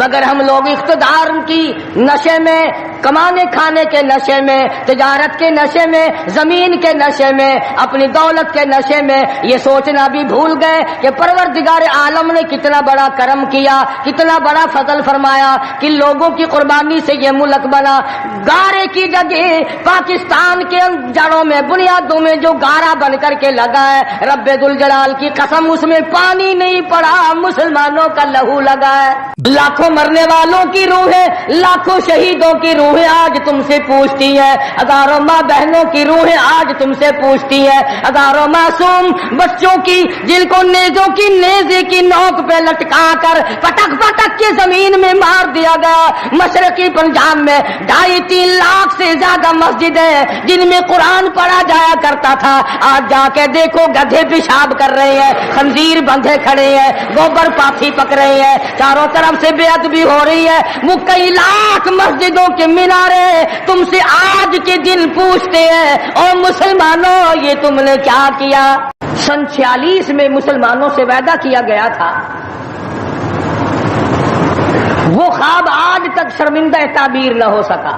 مگر ہم لوگ اقتدار کی نشے میں، کمانے کھانے کے نشے میں، تجارت کے نشے میں، زمین کے نشے میں، اپنی دولت کے نشے میں یہ سوچنا بھی بھول گئے کہ پروردگار عالم نے کتنا بڑا کرم کیا، کتنا بڑا فضل فرمایا کہ لوگوں کی قربانی سے یہ ملک بنا۔ گارے کی جگہ پاکستان کے جڑوں میں، بنیادوں میں جو گارا بن کر کے لگا ہے، رب ذوالجلال کی قسم اس میں پانی نہیں پڑا، مسلمانوں کا لہو لگا ہے۔ لاکھوں مرنے والوں کی روحیں، لاکھوں شہیدوں کی روحیں آج تم سے پوچھتی ہیں، ہزاروں ماں بہنوں کی روحیں آج تم سے پوچھتی ہیں، ہزاروں معصوم بچوں کی جن کو نیزوں کی نیزے کی نوک پہ لٹکا کر پٹک پٹک کے زمین میں مار دیا گیا۔ مشرقی پنجاب میں 2.5-3 لاکھ سے زیادہ مسجدیں جن میں قرآن پڑھا جایا کرتا تھا، آج جا کے دیکھو گدھے پیشاب کر رہے ہیں، خنزیر بندھے کھڑے ہیں، گوبر پاٹھی پک رہے ہیں، چاروں طرف سے بے ادبی ہو رہی ہے۔ وہ کئی لاکھ مسجدوں کے مینارے تم سے آج کے دن پوچھتے ہیں، او مسلمانوں یہ تم نے کیا کیا؟ سن 46 میں مسلمانوں سے وعدہ کیا گیا تھا، وہ خواب آج تک شرمندہ تعبیر نہ ہو سکا۔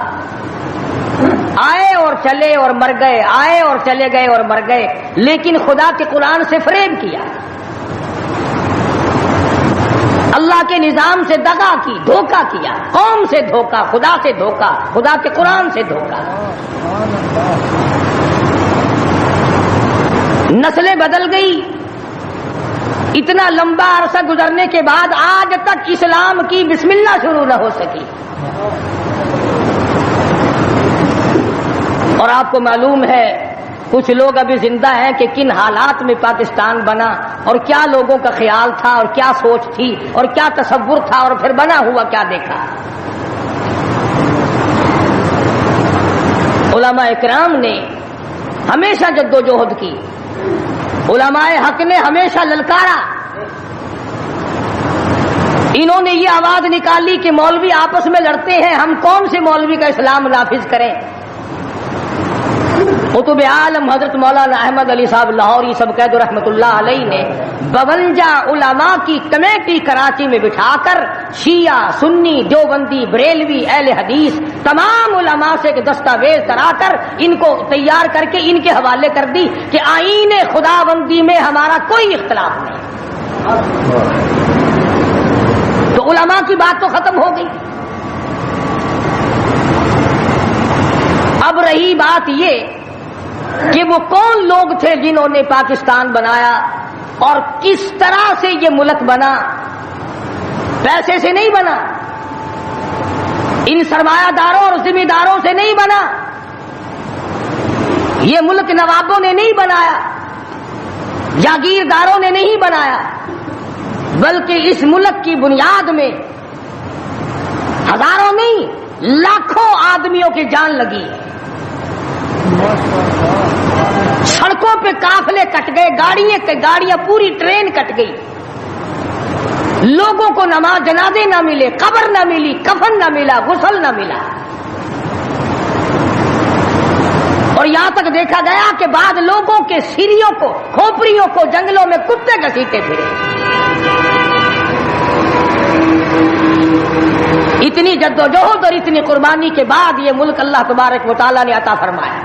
آئے اور چلے اور مر گئے، آئے اور چلے گئے اور مر گئے، لیکن خدا کے قرآن سے فریب کیا، اللہ کے نظام سے دغا کی، دھوکہ کیا، قوم سے دھوکہ، خدا سے دھوکہ، خدا کے قرآن سے دھوکہ۔ نسلیں بدل گئی، اتنا لمبا عرصہ گزرنے کے بعد آج تک اسلام کی بسم اللہ شروع نہ ہو سکی۔ اور آپ کو معلوم ہے کچھ لوگ ابھی زندہ ہیں کہ کن حالات میں پاکستان بنا، اور کیا لوگوں کا خیال تھا، اور کیا سوچ تھی، اور کیا تصور تھا، اور پھر بنا ہوا کیا دیکھا۔ علماء اکرام نے ہمیشہ جدوجہد کی، علماء حق نے ہمیشہ للکارا، انہوں نے یہ آواز نکالی کہ مولوی آپس میں لڑتے ہیں، ہم کون سے مولوی کا اسلام نافذ کریں۔ قطب عالم حضرت مولانا احمد علی صاحب لاہوری سب قید رحمت اللہ علیہ نے 52 علماء کی کمیٹی کراچی میں بٹھا کر شیعہ، سنی، دیوبندی، بریلوی، اہل حدیث تمام علماء سے ایک دستاویز کرا کر ان کو تیار کر کے ان کے حوالے کر دی کہ آئین خداوندی میں ہمارا کوئی اختلاف نہیں۔ تو علماء کی بات تو ختم ہو گئی۔ اب رہی بات یہ کہ وہ کون لوگ تھے جنہوں نے پاکستان بنایا اور کس طرح سے یہ ملک بنا۔ پیسے سے نہیں بنا، ان سرمایہ داروں اور ذمہ داروں سے نہیں بنا، یہ ملک نوابوں نے نہیں بنایا، جاگیرداروں نے نہیں بنایا، بلکہ اس ملک کی بنیاد میں ہزاروں نہیں لاکھوں آدمیوں کی جان لگی ہے۔ سڑکوں پہ قافلے کٹ گئے، گاڑیاں پوری ٹرین کٹ گئی، لوگوں کو نماز جنازے نہ ملے، قبر نہ ملی، کفن نہ ملا، غسل نہ ملا، اور یہاں تک دیکھا گیا کہ بعض لوگوں کے سیریوں کو، کھوپڑیوں کو جنگلوں میں کتے گھسیٹے پھرے۔ اتنی جدوجہد اور اتنی قربانی کے بعد یہ ملک اللہ تبارک و تعالیٰ نے عطا فرمایا۔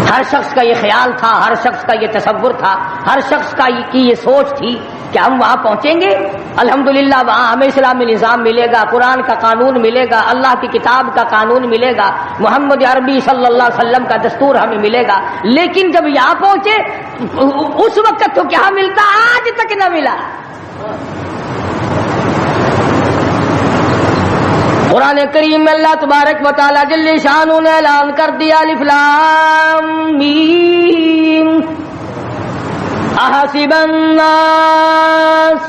ہر شخص کا یہ خیال تھا، ہر شخص کا یہ تصور تھا، ہر شخص کی یہ سوچ تھی کہ ہم وہاں پہنچیں گے، الحمدللہ وہاں ہمیں اسلامی نظام ملے گا، قرآن کا قانون ملے گا، اللہ کی کتاب کا قانون ملے گا، محمد عربی صلی اللہ علیہ وسلم کا دستور ہمیں ملے گا۔ لیکن جب یہاں پہنچے اس وقت تو کیا ملتا، آج تک نہ ملا۔ قرآن کریم میں اللہ تبارک و تعالیٰ جل شانہ نے اعلان کر دیا، الف لام میم احسب الناس،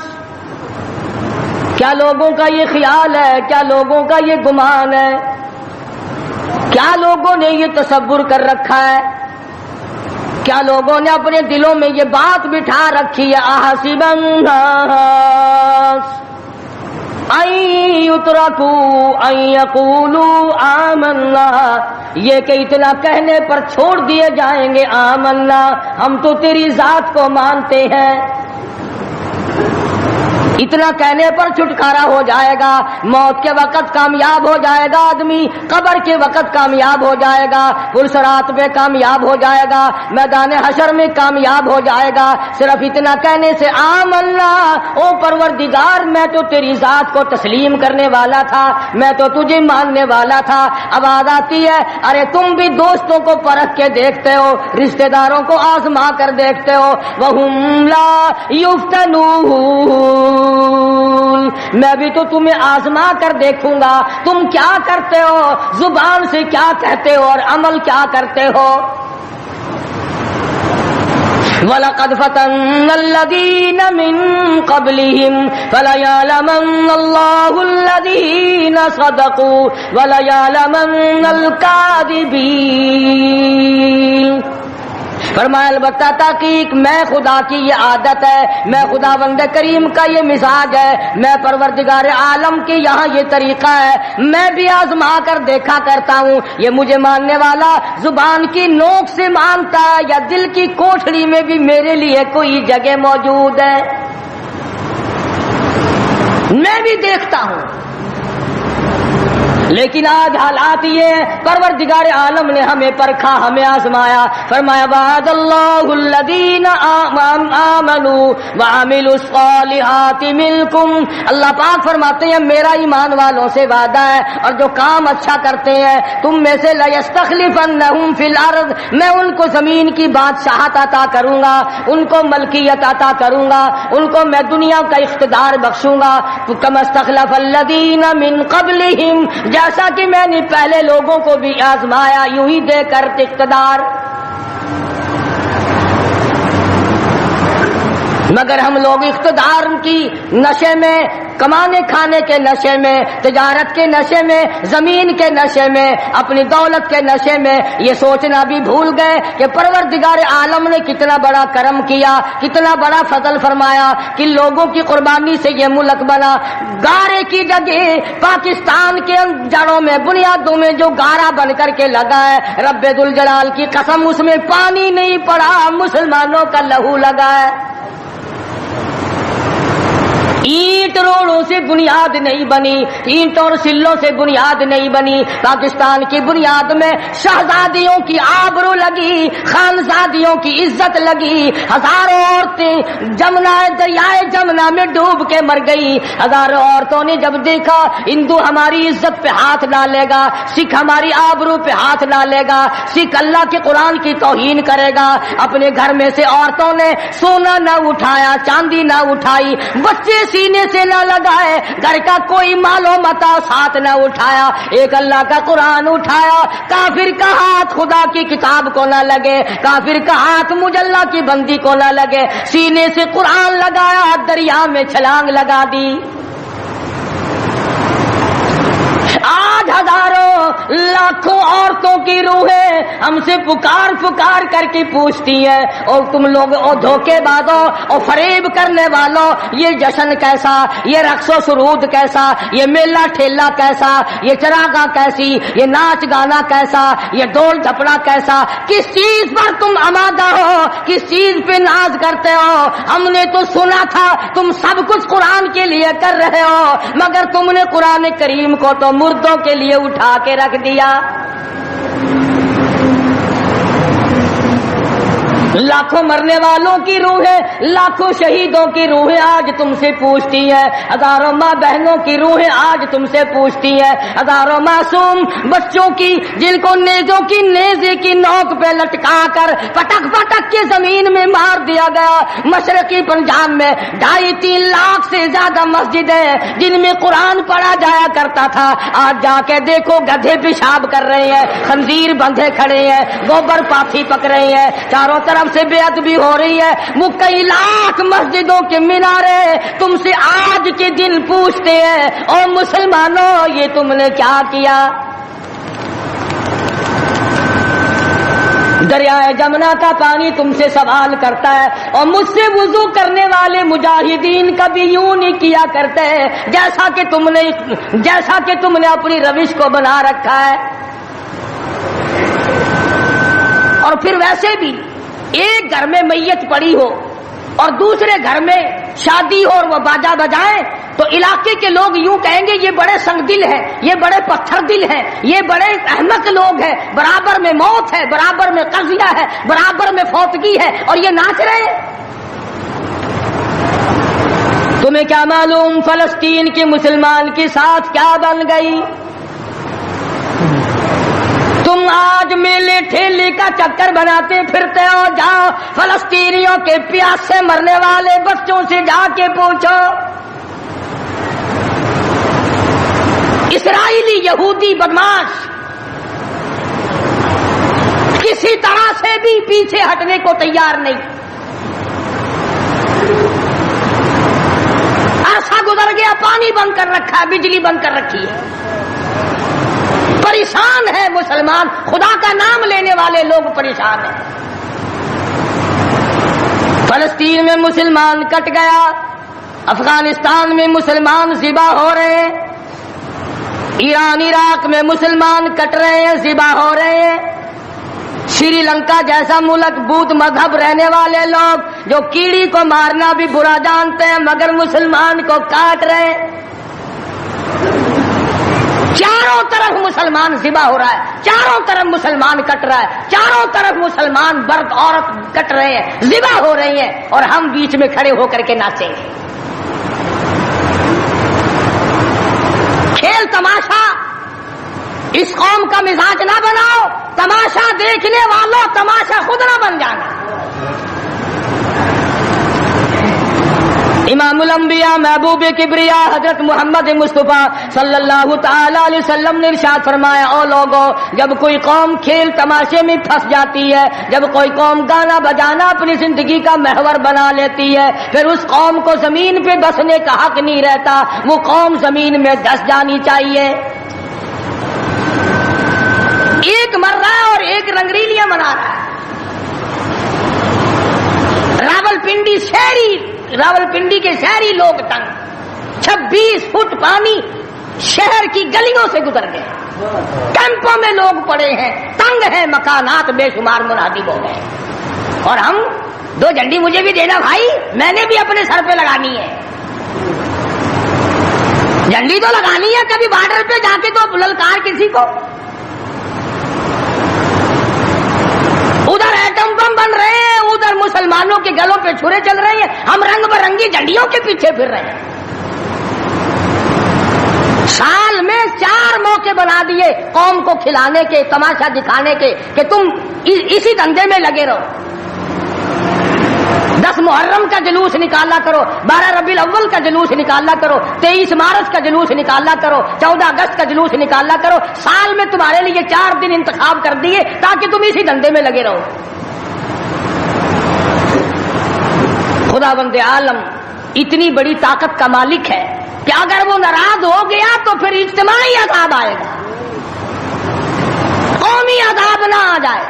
کیا لوگوں کا یہ خیال ہے، کیا لوگوں کا یہ گمان ہے، کیا لوگوں نے یہ تصور کر رکھا ہے، کیا لوگوں نے اپنے دلوں میں یہ بات بٹھا رکھی ہے، احسب الناس ان یترکوا ان یقولوا آمنا، یہ کہ اتنا کہنے پر چھوڑ دیے جائیں گے آمنا، ہم تو تیری ذات کو مانتے ہیں۔ اتنا کہنے پر چھٹکارا ہو جائے گا، موت کے وقت کامیاب ہو جائے گا آدمی، قبر کے وقت کامیاب ہو جائے گا، پلسرات میں کامیاب ہو جائے گا، میدان حشر میں کامیاب ہو جائے گا، صرف اتنا کہنے سے آمنا، او پروردگار میں تو تیری ذات کو تسلیم کرنے والا تھا، میں تو تجھے ماننے والا تھا۔ آواز آتی ہے ارے تم بھی دوستوں کو پرکھ کے دیکھتے ہو، رشتہ داروں کو آزما کر دیکھتے ہو، وَهُمْ لَا يُفْتَنُونَ، میں بھی تو تمہیں آزما کر دیکھوں گا تم کیا کرتے ہو، زبان سے کیا کہتے ہو اور عمل کیا کرتے ہو۔ وَلَقَدْ فَتَنَّا الَّذِينَ مِن قَبْلِهِمْ فَلَيَعْلَمَنَّ اللَّهُ الَّذِينَ صَدَقُوا وَلَيَعْلَمَنَّ الْكَاذِبِينَ۔ فرمایا البتہ تحقیق میں خدا کی یہ عادت ہے، میں خداوند کریم کا یہ مزاج ہے، میں پروردگار عالم کی یہاں یہ طریقہ ہے، میں بھی آزما کر دیکھا کرتا ہوں یہ مجھے ماننے والا زبان کی نوک سے مانتا ہے یا دل کی کوٹھڑی میں بھی میرے لیے کوئی جگہ موجود ہے، میں بھی دیکھتا ہوں۔ لیکن آج حالات یہ ہیں، پروردگار عالم نے ہمیں پرکھا، ہمیں آزمایا، فرمایا وعد اللہ الذین آمنوا وعملوا الصالحات منکم، اللہ پاک فرماتے ہیں میرا ایمان والوں سے وعدہ ہے اور جو کام اچھا کرتے ہیں تم میں سے لیستخلفنہم فی الارض، میں ان کو زمین کی بادشاہت عطا کروں گا، ان کو ملکیت عطا کروں گا، ان کو میں دنیا کا اقتدار بخشوں گا، کما استخلف الذین من قبلہم، جیسا کہ میں نے پہلے لوگوں کو بھی آزمایا یوں ہی دے کر اقتدار۔ مگر ہم لوگ اقتدار کی نشے میں، کمانے کھانے کے نشے میں، تجارت کے نشے میں، زمین کے نشے میں، اپنی دولت کے نشے میں یہ سوچنا بھی بھول گئے کہ پروردگار عالم نے کتنا بڑا کرم کیا، کتنا بڑا فضل فرمایا کہ لوگوں کی قربانی سے یہ ملک بنا۔ گارے کی جگہ پاکستان کے جڑوں میں، بنیادوں میں جو گارا بن کر کے لگا ہے، رب ذوالجلال کی قسم اس میں پانی نہیں پڑا، مسلمانوں کا لہو لگا ہے۔ اینٹ روڑوں سے بنیاد نہیں بنی، اینٹ اور سلوں سے بنیاد نہیں بنی، پاکستان کی بنیاد میں شہزادیوں کی آبرو لگی، خانزادیوں کی عزت لگی، ہزاروں عورتیں دریائے جمنا میں ڈوب کے مر گئی، ہزاروں عورتوں نے جب دیکھا ہندو ہماری عزت پہ ہاتھ ڈالے گا، سکھ ہماری آبرو پہ ہاتھ ڈالے گا، سکھ اللہ کے قرآن کی توہین کرے گا، اپنے گھر میں سے عورتوں نے سونا نہ اٹھایا، چاندی نہ اٹھائی، بچے سینے سے نہ لگائے، گھر کا کوئی مال و متا ساتھ نہ اٹھایا، ایک اللہ کا قرآن اٹھایا، کافر کا ہاتھ خدا کی کتاب کو نہ لگے، کافر کا ہاتھ مجلہ کی بندی کو نہ لگے، سینے سے قرآن لگایا، دریا میں چھلانگ لگا دی۔ آج ہزاروں لاکھوں عورتوں کی روحیں ہم سے پکار پکار کر کے پوچھتی ہیں، اور تم لوگ او دھوکے بازوں اور فریب کرنے والوں، یہ جشن کیسا، یہ رقص و سرود کیسا، یہ میلہ ٹھیلا کیسا، یہ چراغاں کیسی، یہ ناچ گانا کیسا، یہ ڈول ڈھپڑا کیسا، کس چیز پر تم آمادہ ہو، کس چیز پہ ناز کرتے ہو؟ ہم نے تو سنا تھا تم سب کچھ قرآن کے لیے کر رہے ہو، مگر تم نے قرآن کریم کو تو مردوں کے لیے اٹھا کے رکھ دیا۔ لاکھوں مرنے والوں کی روحیں، لاکھوں شہیدوں کی روحیں آج تم سے پوچھتی ہیں، ہزاروں ماں بہنوں کی روحیں آج تم سے پوچھتی ہیں، ہزاروں معصوم بچوں کی جن کو نیزوں کی نیزے کی نوک پہ لٹکا کر پٹک پٹک کے زمین میں مار دیا گیا۔ مشرقی پنجاب میں 2.5-3 لاکھ سے زیادہ مسجدیں جن میں قرآن پڑھا جایا کرتا تھا، آج جا کے دیکھو گدھے پیشاب کر رہے ہیں، خنزیر بندھے کھڑے ہیں، گوبر پاٹھی پک رہے ہیں، چاروں طرف سے بے ادبی ہو رہی ہے۔ کئی لاکھ مسجدوں کے مینارے تم سے آج کے دن پوچھتے ہیں، او مسلمانوں یہ تم نے کیا کیا؟ دریائے جمنا کا پانی تم سے سوال کرتا ہے، اور مجھ سے وضو کرنے والے مجاہدین کبھی یوں نہیں کیا کرتے جیسا کہ تم نے اپنی روش کو بنا رکھا ہے۔ اور پھر ویسے بھی ایک گھر میں میت پڑی ہو اور دوسرے گھر میں شادی ہو اور وہ باجا بجائیں تو علاقے کے لوگ یوں کہیں گے یہ بڑے سنگ دل ہیں، یہ بڑے پتھر دل ہیں، یہ بڑے احمق لوگ ہیں، برابر میں موت ہے، برابر میں قضیہ ہے، برابر میں فوتگی ہے اور یہ ناچ رہے ہیں۔ تمہیں کیا معلوم فلسطین کے مسلمان کے ساتھ کیا بن گئی؟ تم آج میلے ٹھیلے کا چکر بناتے پھرتے ہو، جاؤ فلسطینیوں کے پیاس سے مرنے والے بچوں سے جا کے پوچھو۔ اسرائیلی یہودی بدماش کسی طرح سے بھی پیچھے ہٹنے کو تیار نہیں۔ عرصہ گزر گیا، پانی بند کر رکھا ہے، بجلی بند کر رکھی ہے، پریشان ہے مسلمان، خدا کا نام لینے والے لوگ پریشان ہیں۔ فلسطین میں مسلمان کٹ گیا، افغانستان میں مسلمان ذبح ہو رہے ہیں، ایران عراق میں مسلمان کٹ رہے ہیں، ذبح ہو رہے ہیں، سری لنکا جیسا ملک بودھ مذہب رہنے والے لوگ جو کیڑی کو مارنا بھی برا جانتے ہیں مگر مسلمان کو کاٹ رہے ہیں۔ چاروں طرف مسلمان ذبح ہو رہا ہے، چاروں طرف مسلمان کٹ رہا ہے، چاروں طرف مسلمان مرد عورت کٹ رہے ہیں، ذبح ہو رہی ہیں اور ہم بیچ میں کھڑے ہو کر کے ناچیں گے۔ کھیل تماشا اس قوم کا مزاج نہ بناؤ، تماشا دیکھنے والوں تماشا خود نہ بن جانا۔ امام الانبیاء محبوب کبریا حضرت محمد مصطفیٰ صلی اللہ تعالی علیہ وسلم نے ارشاد فرمایا، او لوگو جب کوئی قوم کھیل تماشے میں پھنس جاتی ہے، جب کوئی قوم گانا بجانا اپنی زندگی کا محور بنا لیتی ہے، پھر اس قوم کو زمین پہ بسنے کا حق نہیں رہتا، وہ قوم زمین میں دس جانی چاہیے۔ ایک مر رہا ہے اور ایک رنگریلیاں منا رہا ہے۔ راولپنڈی کے شہری لوگ تنگ، 26 فٹ پانی شہر کی گلیوں سے گزر گئے، کیمپوں میں لوگ پڑے ہیں، تنگ ہیں، مکانات بے شمار منہدم ہو گئے، اور ہم 2 جھنڈی مجھے بھی دینا بھائی، میں نے بھی اپنے سر پہ لگانی ہے، جھنڈی تو لگانی ہے، کبھی بارڈر پہ جا کے تو للکار کسی کو۔ ادھر ایٹم بم بن رہے ہیں، ادھر مسلمانوں کے گلوں پہ چھرے چل رہے ہیں، ہم رنگ برنگی جھنڈیوں کے پیچھے پھر رہے ہیں۔ سال میں 4 موقع بنا دیے قوم کو کھلانے کے، تماشا دکھانے کے کہ تم اسی دھندے میں لگے رہو۔ 10 محرم کا جلوس نکالا کرو، 12 ربیع الاول کا جلوس نکالا کرو، 23 مارچ کا جلوس نکالا کرو، 14 اگست کا جلوس نکالا کرو، سال میں تمہارے لیے 4 دن انتخاب کر دیے تاکہ تم اسی دھندے میں لگے رہو۔ خداوند عالم اتنی بڑی طاقت کا مالک ہے کہ اگر وہ ناراض ہو گیا تو پھر اجتماعی عذاب آئے گا، قومی عذاب نہ آ جائے۔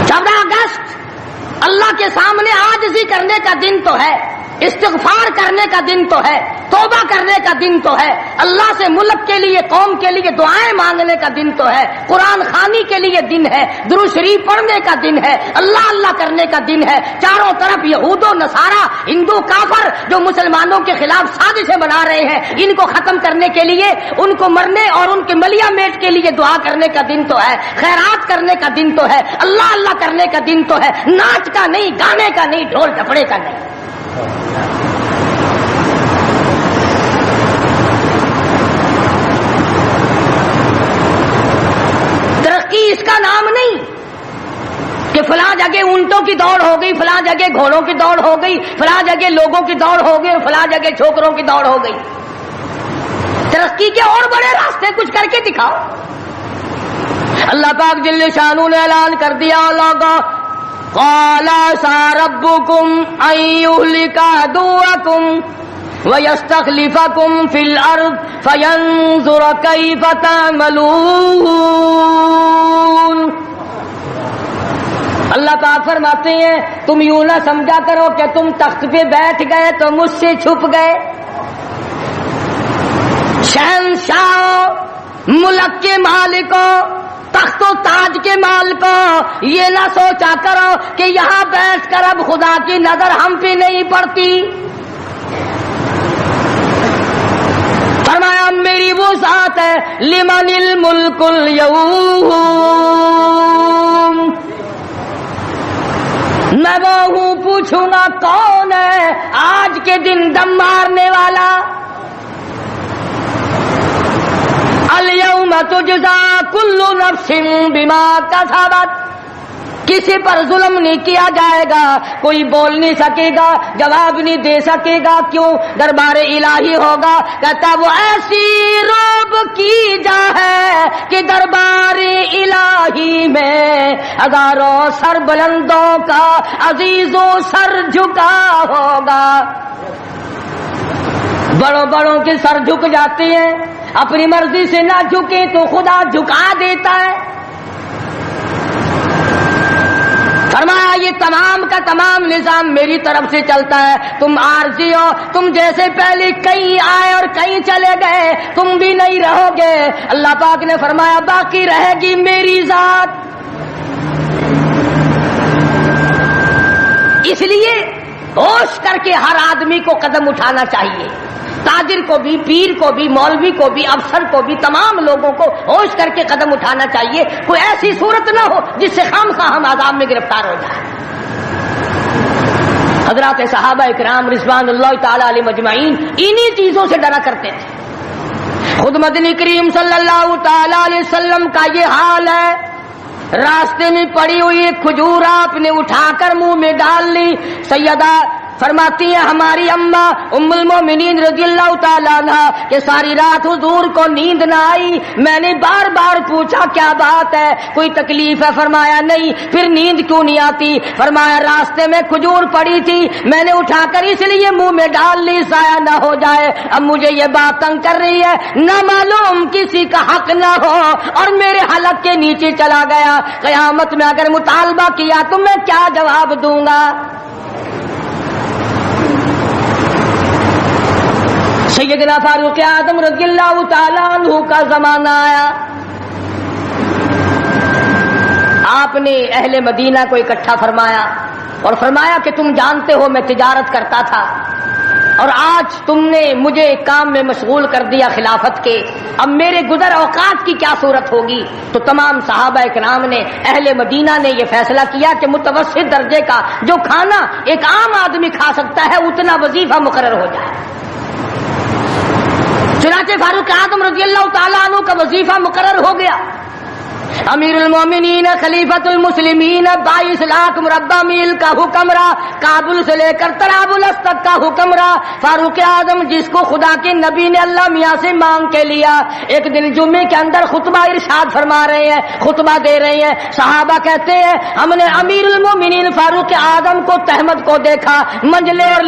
14 اگست اللہ کے سامنے عاجزی کرنے کا دن تو ہے، استغفار کرنے کا دن تو ہے، توبہ کرنے کا دن تو ہے، اللہ سے ملک کے لیے، قوم کے لیے دعائیں مانگنے کا دن تو ہے، قرآن خوانی کے لیے دن ہے، درود شریف پڑھنے کا دن ہے، اللہ اللہ کرنے کا دن ہے۔ چاروں طرف یہود و نصارہ، ہندو کافر جو مسلمانوں کے خلاف سازشیں بنا رہے ہیں، ان کو ختم کرنے کے لیے، ان کو مرنے اور ان کے ملیا میٹ کے لیے دعا کرنے کا دن تو ہے، خیرات کرنے کا دن تو ہے، اللہ اللہ کرنے کا دن تو ہے، ناچ کا نہیں، گانے کا نہیں، ڈھول ڈھپڑے کا نہیں۔ ترقی اس کا نام نہیں کہ فلاں جگہ اونٹوں کی دوڑ ہو گئی، فلاں جگہ گھوڑوں کی دوڑ ہو گئی، فلاں جگہ لوگوں کی دوڑ ہو گئی، فلاں جگہ چھوکروں کی دوڑ ہو گئی۔ ترقی کے اور بڑے راستے کچھ کر کے دکھاؤ۔ اللہ پاک جل شانہ نے اعلان کر دیا، لوگوں قال ساربکم ان یہلک عدوکم وَيَسْتَخْلِفَكُمْ فِي الْأَرْضِ فَيَنْظُرَ كَيْفَ تَعْمَلُونَ۔ اللہ پاک فرماتے ہیں تم یوں نہ سمجھا کرو کہ تم تخت پہ بیٹھ گئے تو مجھ سے چھپ گئے۔ شہنشاہوں، ملک کے مالکوں، تخت و تاج کے مال کو یہ نہ سوچا کرو کہ یہاں بیٹھ کر اب خدا کی نظر ہم پہ نہیں پڑتی. فرمایا میری وہ ذات ہے لمن الملک اليوم، میں وہ ہوں پوچھوں گا کون ہے آج کے دن دم مارنے والا. الیوم تجزا کل نفس بما کسبت، کسی پر ظلم نہیں کیا جائے گا، کوئی بول نہیں سکے گا، جواب نہیں دے سکے گا. کیوں؟ دربار الہی ہوگا. کہتا وہ ایسی روب کی جا ہے کہ دربار الہی میں ہزاروں سر بلندوں کا عزیزوں سر جھکا ہوگا. بڑوں بڑوں کے سر جھک جاتے ہیں، اپنی مرضی سے نہ جھکے تو خدا جھکا دیتا ہے. فرمایا یہ تمام کا تمام نظام میری طرف سے چلتا ہے. تم عارضی ہو، تم جیسے پہلے کہیں آئے اور کہیں چلے گئے، تم بھی نہیں رہو گے. اللہ پاک نے فرمایا باقی رہے گی میری ذات. اس لیے ہوش کر کے ہر آدمی کو قدم اٹھانا چاہیے، تاجر کو بھی، پیر کو بھی، مولوی کو بھی، افسر کو بھی، تمام لوگوں کو ہوش کر کے قدم اٹھانا چاہیے. کوئی ایسی صورت نہ ہو جس سے خامخواہ ہم عذاب میں گرفتار ہو جائیں. حضرات صحابہ اکرام رضوان اللہ تعالی علیہ مجمعین انہی چیزوں سے ڈرا کرتے تھے. خود مدنی کریم صلی اللہ تعالی علیہ وسلم کا یہ حال ہے. راستے میں پڑی ہوئی ایک کھجور آپ نے اٹھا کر منہ میں ڈال لی. سیدہ فرماتی ہیں ہماری اماں ام المومنین رضی اللہ تعالیٰ عنہ کہ ساری رات حضور کو نیند نہ آئی. میں نے بار بار پوچھا کیا بات ہے، کوئی تکلیف ہے؟ فرمایا نہیں. پھر نیند کیوں نہیں آتی؟ فرمایا راستے میں کھجور پڑی تھی، میں نے اٹھا کر اس لیے منہ میں ڈال لی ضائع نہ ہو جائے. اب مجھے یہ بات تنگ کر رہی ہے، نہ معلوم کسی کا حق نہ ہو اور میرے حلق کے نیچے چلا گیا. قیامت میں اگر مطالبہ کیا تو میں کیا جواب دوں گا؟ سیدنا فاروق اعظم رضی اللہ تعالیٰ عنہ کا زمانہ آیا. آپ نے اہل مدینہ کو اکٹھا فرمایا اور فرمایا کہ تم جانتے ہو میں تجارت کرتا تھا اور آج تم نے مجھے ایک کام میں مشغول کر دیا خلافت کے، اب میرے گزر اوقات کی کیا صورت ہوگی؟ تو تمام صحابہ کرام نے، اہل مدینہ نے یہ فیصلہ کیا کہ متوسط درجے کا جو کھانا ایک عام آدمی کھا سکتا ہے اتنا وظیفہ مقرر ہو جائے. چنانچہ فاروق اعظم رضی اللہ تعالیٰ عنہ کا وظیفہ مقرر ہو گیا. امیر المومنین خلیفۃ المسلمین 22 لاکھ مربع میل کا حکمراں، کابل سے لے کر طرابلس تک کا حکمراں فاروق اعظم، جس کو خدا کے نبی نے اللہ میاں سے مانگ کے لیا. ایک دن جمعے کے اندر خطبہ ارشاد فرما رہے ہیں، خطبہ دے رہے ہیں. صحابہ کہتے ہیں ہم نے امیر المومنین فاروق اعظم کو تہمت کو دیکھا، منجلے اور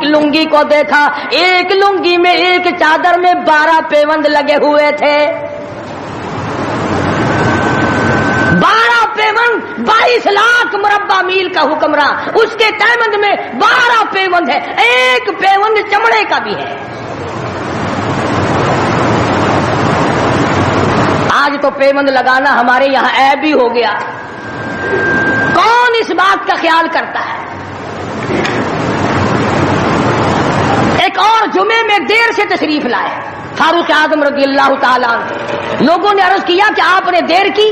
لنگی کو دیکھا. ایک لنگی میں ایک چادر میں 12 پیوند لگے ہوئے تھے. 12 پیوند، 22 لاکھ مربع میل کا حکمراں، اس کے تہمند میں 12 پیوند ہے، ایک پیوند چمڑے کا بھی ہے. آج تو پیوند لگانا ہمارے یہاں عیب بھی ہو گیا. کون اس بات کا خیال کرتا ہے؟ ایک اور جمعے میں دیر سے تشریف لائے فاروق اعظم رضی اللہ تعالیٰ عنہ. لوگوں نے عرض کیا کہ آپ نے دیر کی.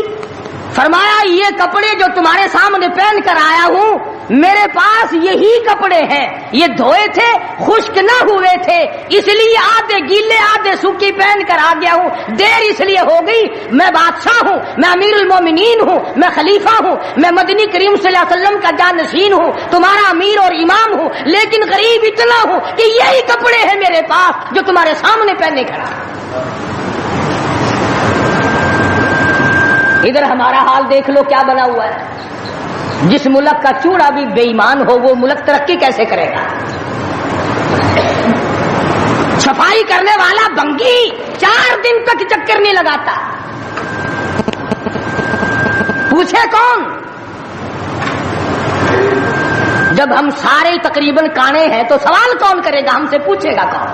فرمایا یہ کپڑے جو تمہارے سامنے پہن کر آیا ہوں میرے پاس یہی کپڑے ہیں، یہ دھوئے تھے، خشک نہ ہوئے تھے، اس لیے آدھے گیلے آدھے سوکھی پہن کر آ گیا ہوں. دیر اس لیے ہو گئی، میں بادشاہ ہوں، میں امیر المومنین ہوں، میں خلیفہ ہوں، میں مدنی کریم صلی اللہ علیہ وسلم کا جانشین ہوں، تمہارا امیر اور امام ہوں، لیکن غریب اتنا ہوں کہ یہی کپڑے ہیں میرے پاس جو تمہارے سامنے پہنے کھڑا. ادھر ہمارا حال دیکھ لو کیا بنا ہوا ہے. جس ملک کا چوڑا بھی بے ایمان ہو وہ ملک ترقی کیسے کرے گا؟ صفائی کرنے والا بنگی 4 دن تک چکر نہیں لگاتا. پوچھے کون؟ جب ہم سارے تقریباً کانے ہیں تو سوال کون کرے گا؟ ہم سے پوچھے گا کون؟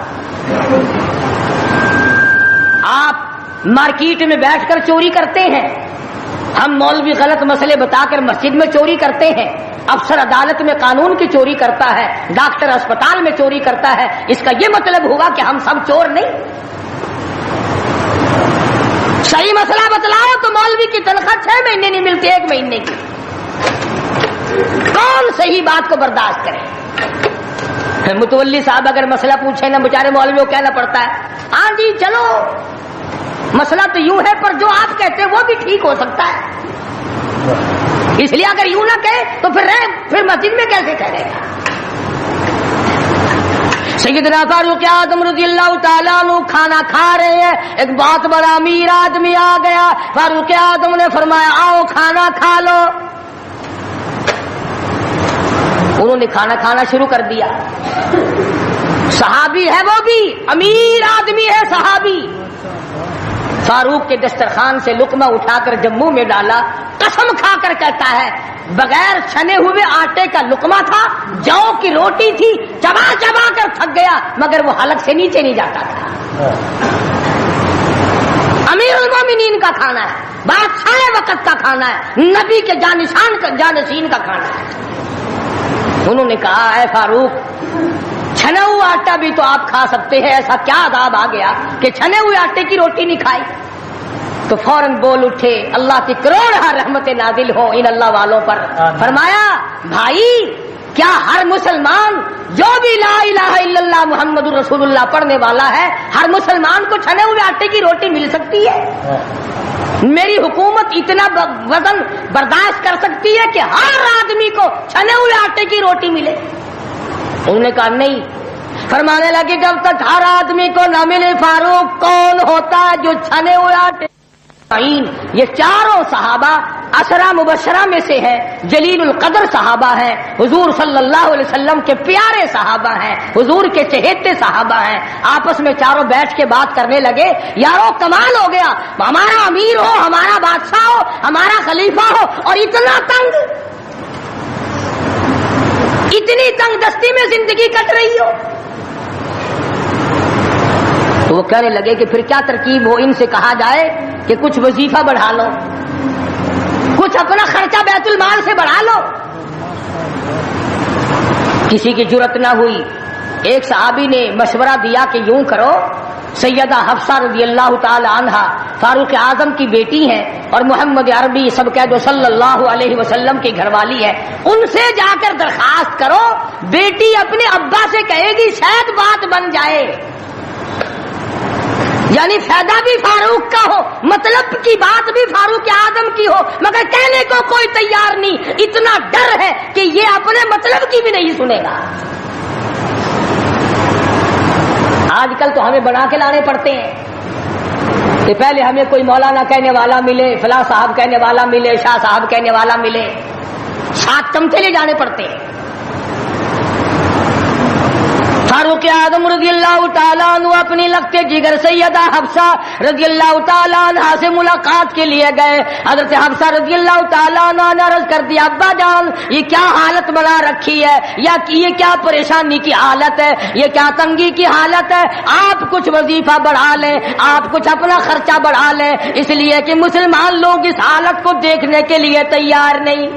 آپ مارکیٹ میں بیٹھ کر چوری کرتے ہیں، ہم مولوی غلط مسئلے بتا کر مسجد میں چوری کرتے ہیں، افسر عدالت میں قانون کی چوری کرتا ہے، ڈاکٹر اسپتال میں چوری کرتا ہے، اس کا یہ مطلب ہوا کہ ہم سب چور نہیں؟ صحیح مسئلہ بتلاؤ تو مولوی کی تنخواہ 6 مہینے نہیں ملتی، 1 مہینے کی۔ کون صحیح بات کو برداشت کرے؟ متولی صاحب اگر مسئلہ پوچھے نا بیچارے مولوی کو کہنا پڑتا ہے ہاں جی چلو مسئلہ تو یوں ہے پر جو آپ کہتے ہیں وہ بھی ٹھیک ہو سکتا ہے، اس لیے اگر یوں نہ کہے تو پھر مسجد میں کیسے ٹھہرے گا؟ سیدنا فاروق اعظم رضی اللہ تعالیٰ عنہ کھانا کھا رہے ہیں، ایک بہت بڑا امیر آدمی آ گیا، فاروق اعظم نے فرمایا آؤ کھانا کھا لو۔ انہوں نے کھانا کھانا شروع کر دیا، صحابی ہے وہ بھی، امیر آدمی ہے صحابی۔ فاروق کے دسترخوان سے لقمہ اٹھا کر جب منہ میں ڈالا، قسم کھا کر کہتا ہے بغیر چھنے ہوئے آٹے کا لقمہ تھا، جو کی روٹی تھی، چبا چبا کر تھک گیا مگر وہ حلق سے نیچے نہیں جاتا تھا۔ امیر المومنین کا کھانا ہے، بادشاہ وقت کا کھانا ہے، نبی کے جانشین کا کھانا ہے۔ انہوں نے کہا اے فاروق چھنا ہوا آٹا بھی تو آپ کھا سکتے ہیں، ایسا کیا عذاب آ گیا کہ چھنے ہوئے آٹے کی روٹی نہیں کھائی؟ تو فوراً بول اٹھے، اللہ کی کروڑ رحمتیں نازل ہوں ان اللہ والوں پر۔ فرمایا بھائی کیا ہر مسلمان جو بھی لا الہ الا اللہ محمد رسول اللہ پڑھنے والا ہے، ہر مسلمان کو چھنے ہوئے آٹے کی روٹی مل سکتی ہے؟ میری حکومت اتنا وزن برداشت کر سکتی ہے کہ ہر آدمی کو چھنے ہوئے آٹے کی روٹی ملے؟ انہوں نے کہا نہیں۔ فرمانے لگے جب تک ہر آدمی کو نہ ملے فاروق کون ہوتا ہے جو چھنے ہوئے آٹے؟ یہ چاروں صحابہ عشرہ مبشرہ میں سے ہے، جلیل القدر صحابہ ہیں، حضور صلی اللہ علیہ وسلم کے پیارے صحابہ ہیں، حضور کے چہیتے صحابہ ہیں۔ آپس میں چاروں بیٹھ کے بات کرنے لگے، یارو کمال ہو گیا، ہمارا امیر ہو، ہمارا بادشاہ ہو، ہمارا خلیفہ ہو اور اتنا تنگ، اتنی تنگ دستی میں زندگی کٹ رہی ہو۔ تو وہ کہنے لگے کہ پھر کیا ترکیب ہو؟ ان سے کہا جائے کہ کچھ وظیفہ بڑھا لو، کچھ اپنا خرچہ بیت المال سے بڑھا لو۔ کسی کی جرت نہ ہوئی۔ ایک صحابی نے مشورہ دیا کہ یوں کرو، سیدہ حفصہ رضی اللہ تعالی عنہا فاروق اعظم کی بیٹی ہیں اور محمد عربی سب کہہ دو صلی اللہ علیہ وسلم کی گھر والی ہے، ان سے جا کر درخواست کرو، بیٹی اپنے ابا سے کہے گی شاید بات بن جائے، یعنی فائدہ بھی فاروق کا ہو، مطلب کی بات بھی فاروق اعظم کی ہو، مگر کہنے کو کوئی تیار نہیں، اتنا ڈر ہے کہ یہ اپنے مطلب کی بھی نہیں سنے گا۔ آج کل تو ہمیں بنا کے لانے پڑتے ہیں کہ پہلے ہمیں کوئی مولانا کہنے والا ملے، فلاں صاحب کہنے والا ملے، شاہ صاحب کہنے والا ملے، 7 چمچے لے جانے پڑتے ہیں۔ فاروق اعظم رضی اللہ تعالیٰ عنہ اپنی لگتے جگر سیدہ حفصہ رضی اللہ تعالیٰ عنہ سے ملاقات کے لیے گئے۔ حضرت حفصہ رضی اللہ تعالیٰ عنہ نے عرض کر دیا ابا جان یہ کیا حالت بنا رکھی ہے، یا یہ کیا پریشانی کی حالت ہے، یہ کیا تنگی کی حالت ہے، آپ کچھ وظیفہ بڑھا لیں، آپ کچھ اپنا خرچہ بڑھا لیں، اس لیے کہ مسلمان لوگ اس حالت کو دیکھنے کے لیے تیار نہیں۔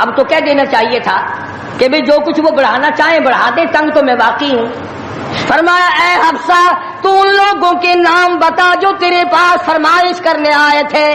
اب تو کہہ دینا چاہیے تھا کہ بھی جو کچھ وہ بڑھانا چاہیں بڑھا دیں، تنگ تو میں واقعی ہوں۔ فرمایا اے حفصہ تو ان لوگوں کے نام بتا جو تیرے پاس فرمائش کرنے آئے تھے،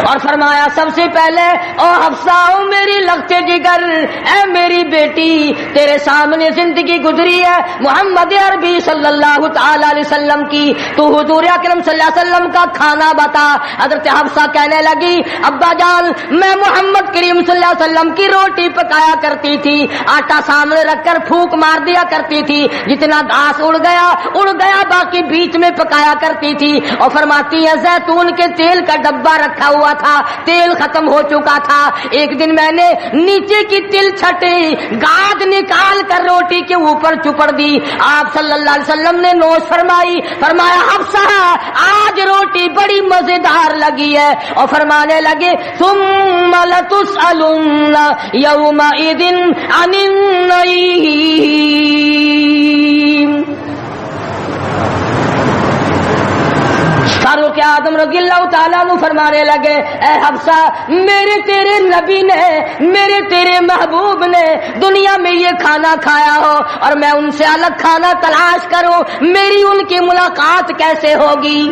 اور فرمایا سب سے پہلے او حفصہ او میری لگتے جگر، اے میری بیٹی تیرے سامنے زندگی گزری ہے محمد عربی صلی اللہ تعالی علیہ وسلم کی، تو حضور اکرم صلی اللہ علیہ وسلم کا کھانا بتا۔ حضرت حفصہ کہنے لگی ابا جان میں محمد کریم صلی اللہ علیہ وسلم کی روٹی پکایا کرتی تھی، آٹا سامنے رکھ کر پھونک مار دیا کرتی تھی، جتنا گھاس اڑ گیا باقی بیچ میں پکایا کرتی تھی، اور فرماتی ہے زیتون کے تیل کا ڈبہ رکھا ہوا تھا، تیل ختم ہو چکا تھا، ایک دن میں نے نیچے کی تل چھٹی گاد نکال کر روٹی کے اوپر چپڑ دی، آپ صلی اللہ علیہ وسلم نے نوش فرمائی، فرمایا حفصہ آج روٹی بڑی مزیدار لگی ہے، اور فرمانے لگے ثم لتسألن یومئذ عن النعیم۔ فاروق اعظم رضی اللہ تعالیٰ عنہ فرمانے لگے اے حفصہ میرے تیرے نبی نے میرے تیرے محبوب نے دنیا میں یہ کھانا کھایا ہو اور میں ان سے الگ کھانا تلاش کروں میری ان کی ملاقات کیسے ہوگی؟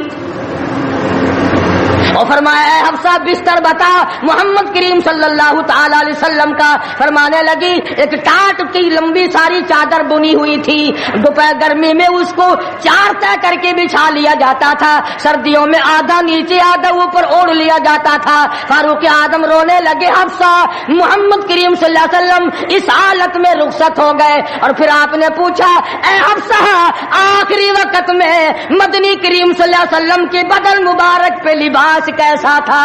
اور فرمایا اے حفصہ بستر بتا محمد کریم صلی اللہ تعالی علیہ وسلم کا. فرمانے لگی ایک ٹاٹ کی لمبی ساری چادر بنی ہوئی تھی, دوپہر گرمی میں اس کو چار طے کر کے بچھا لیا جاتا تھا, سردیوں میں آدھا نیچے آدھا اوپر اوڑھ لیا جاتا تھا. فاروق اعظم رونے لگے حفصہ محمد کریم صلی اللہ علیہ وسلم اس حالت میں رخصت ہو گئے. اور پھر آپ نے پوچھا اے حفصہ آخری وقت میں مدنی کریم صلی اللہ علیہ وسلم کے بدن مبارک پہ لباس کیسا تھا؟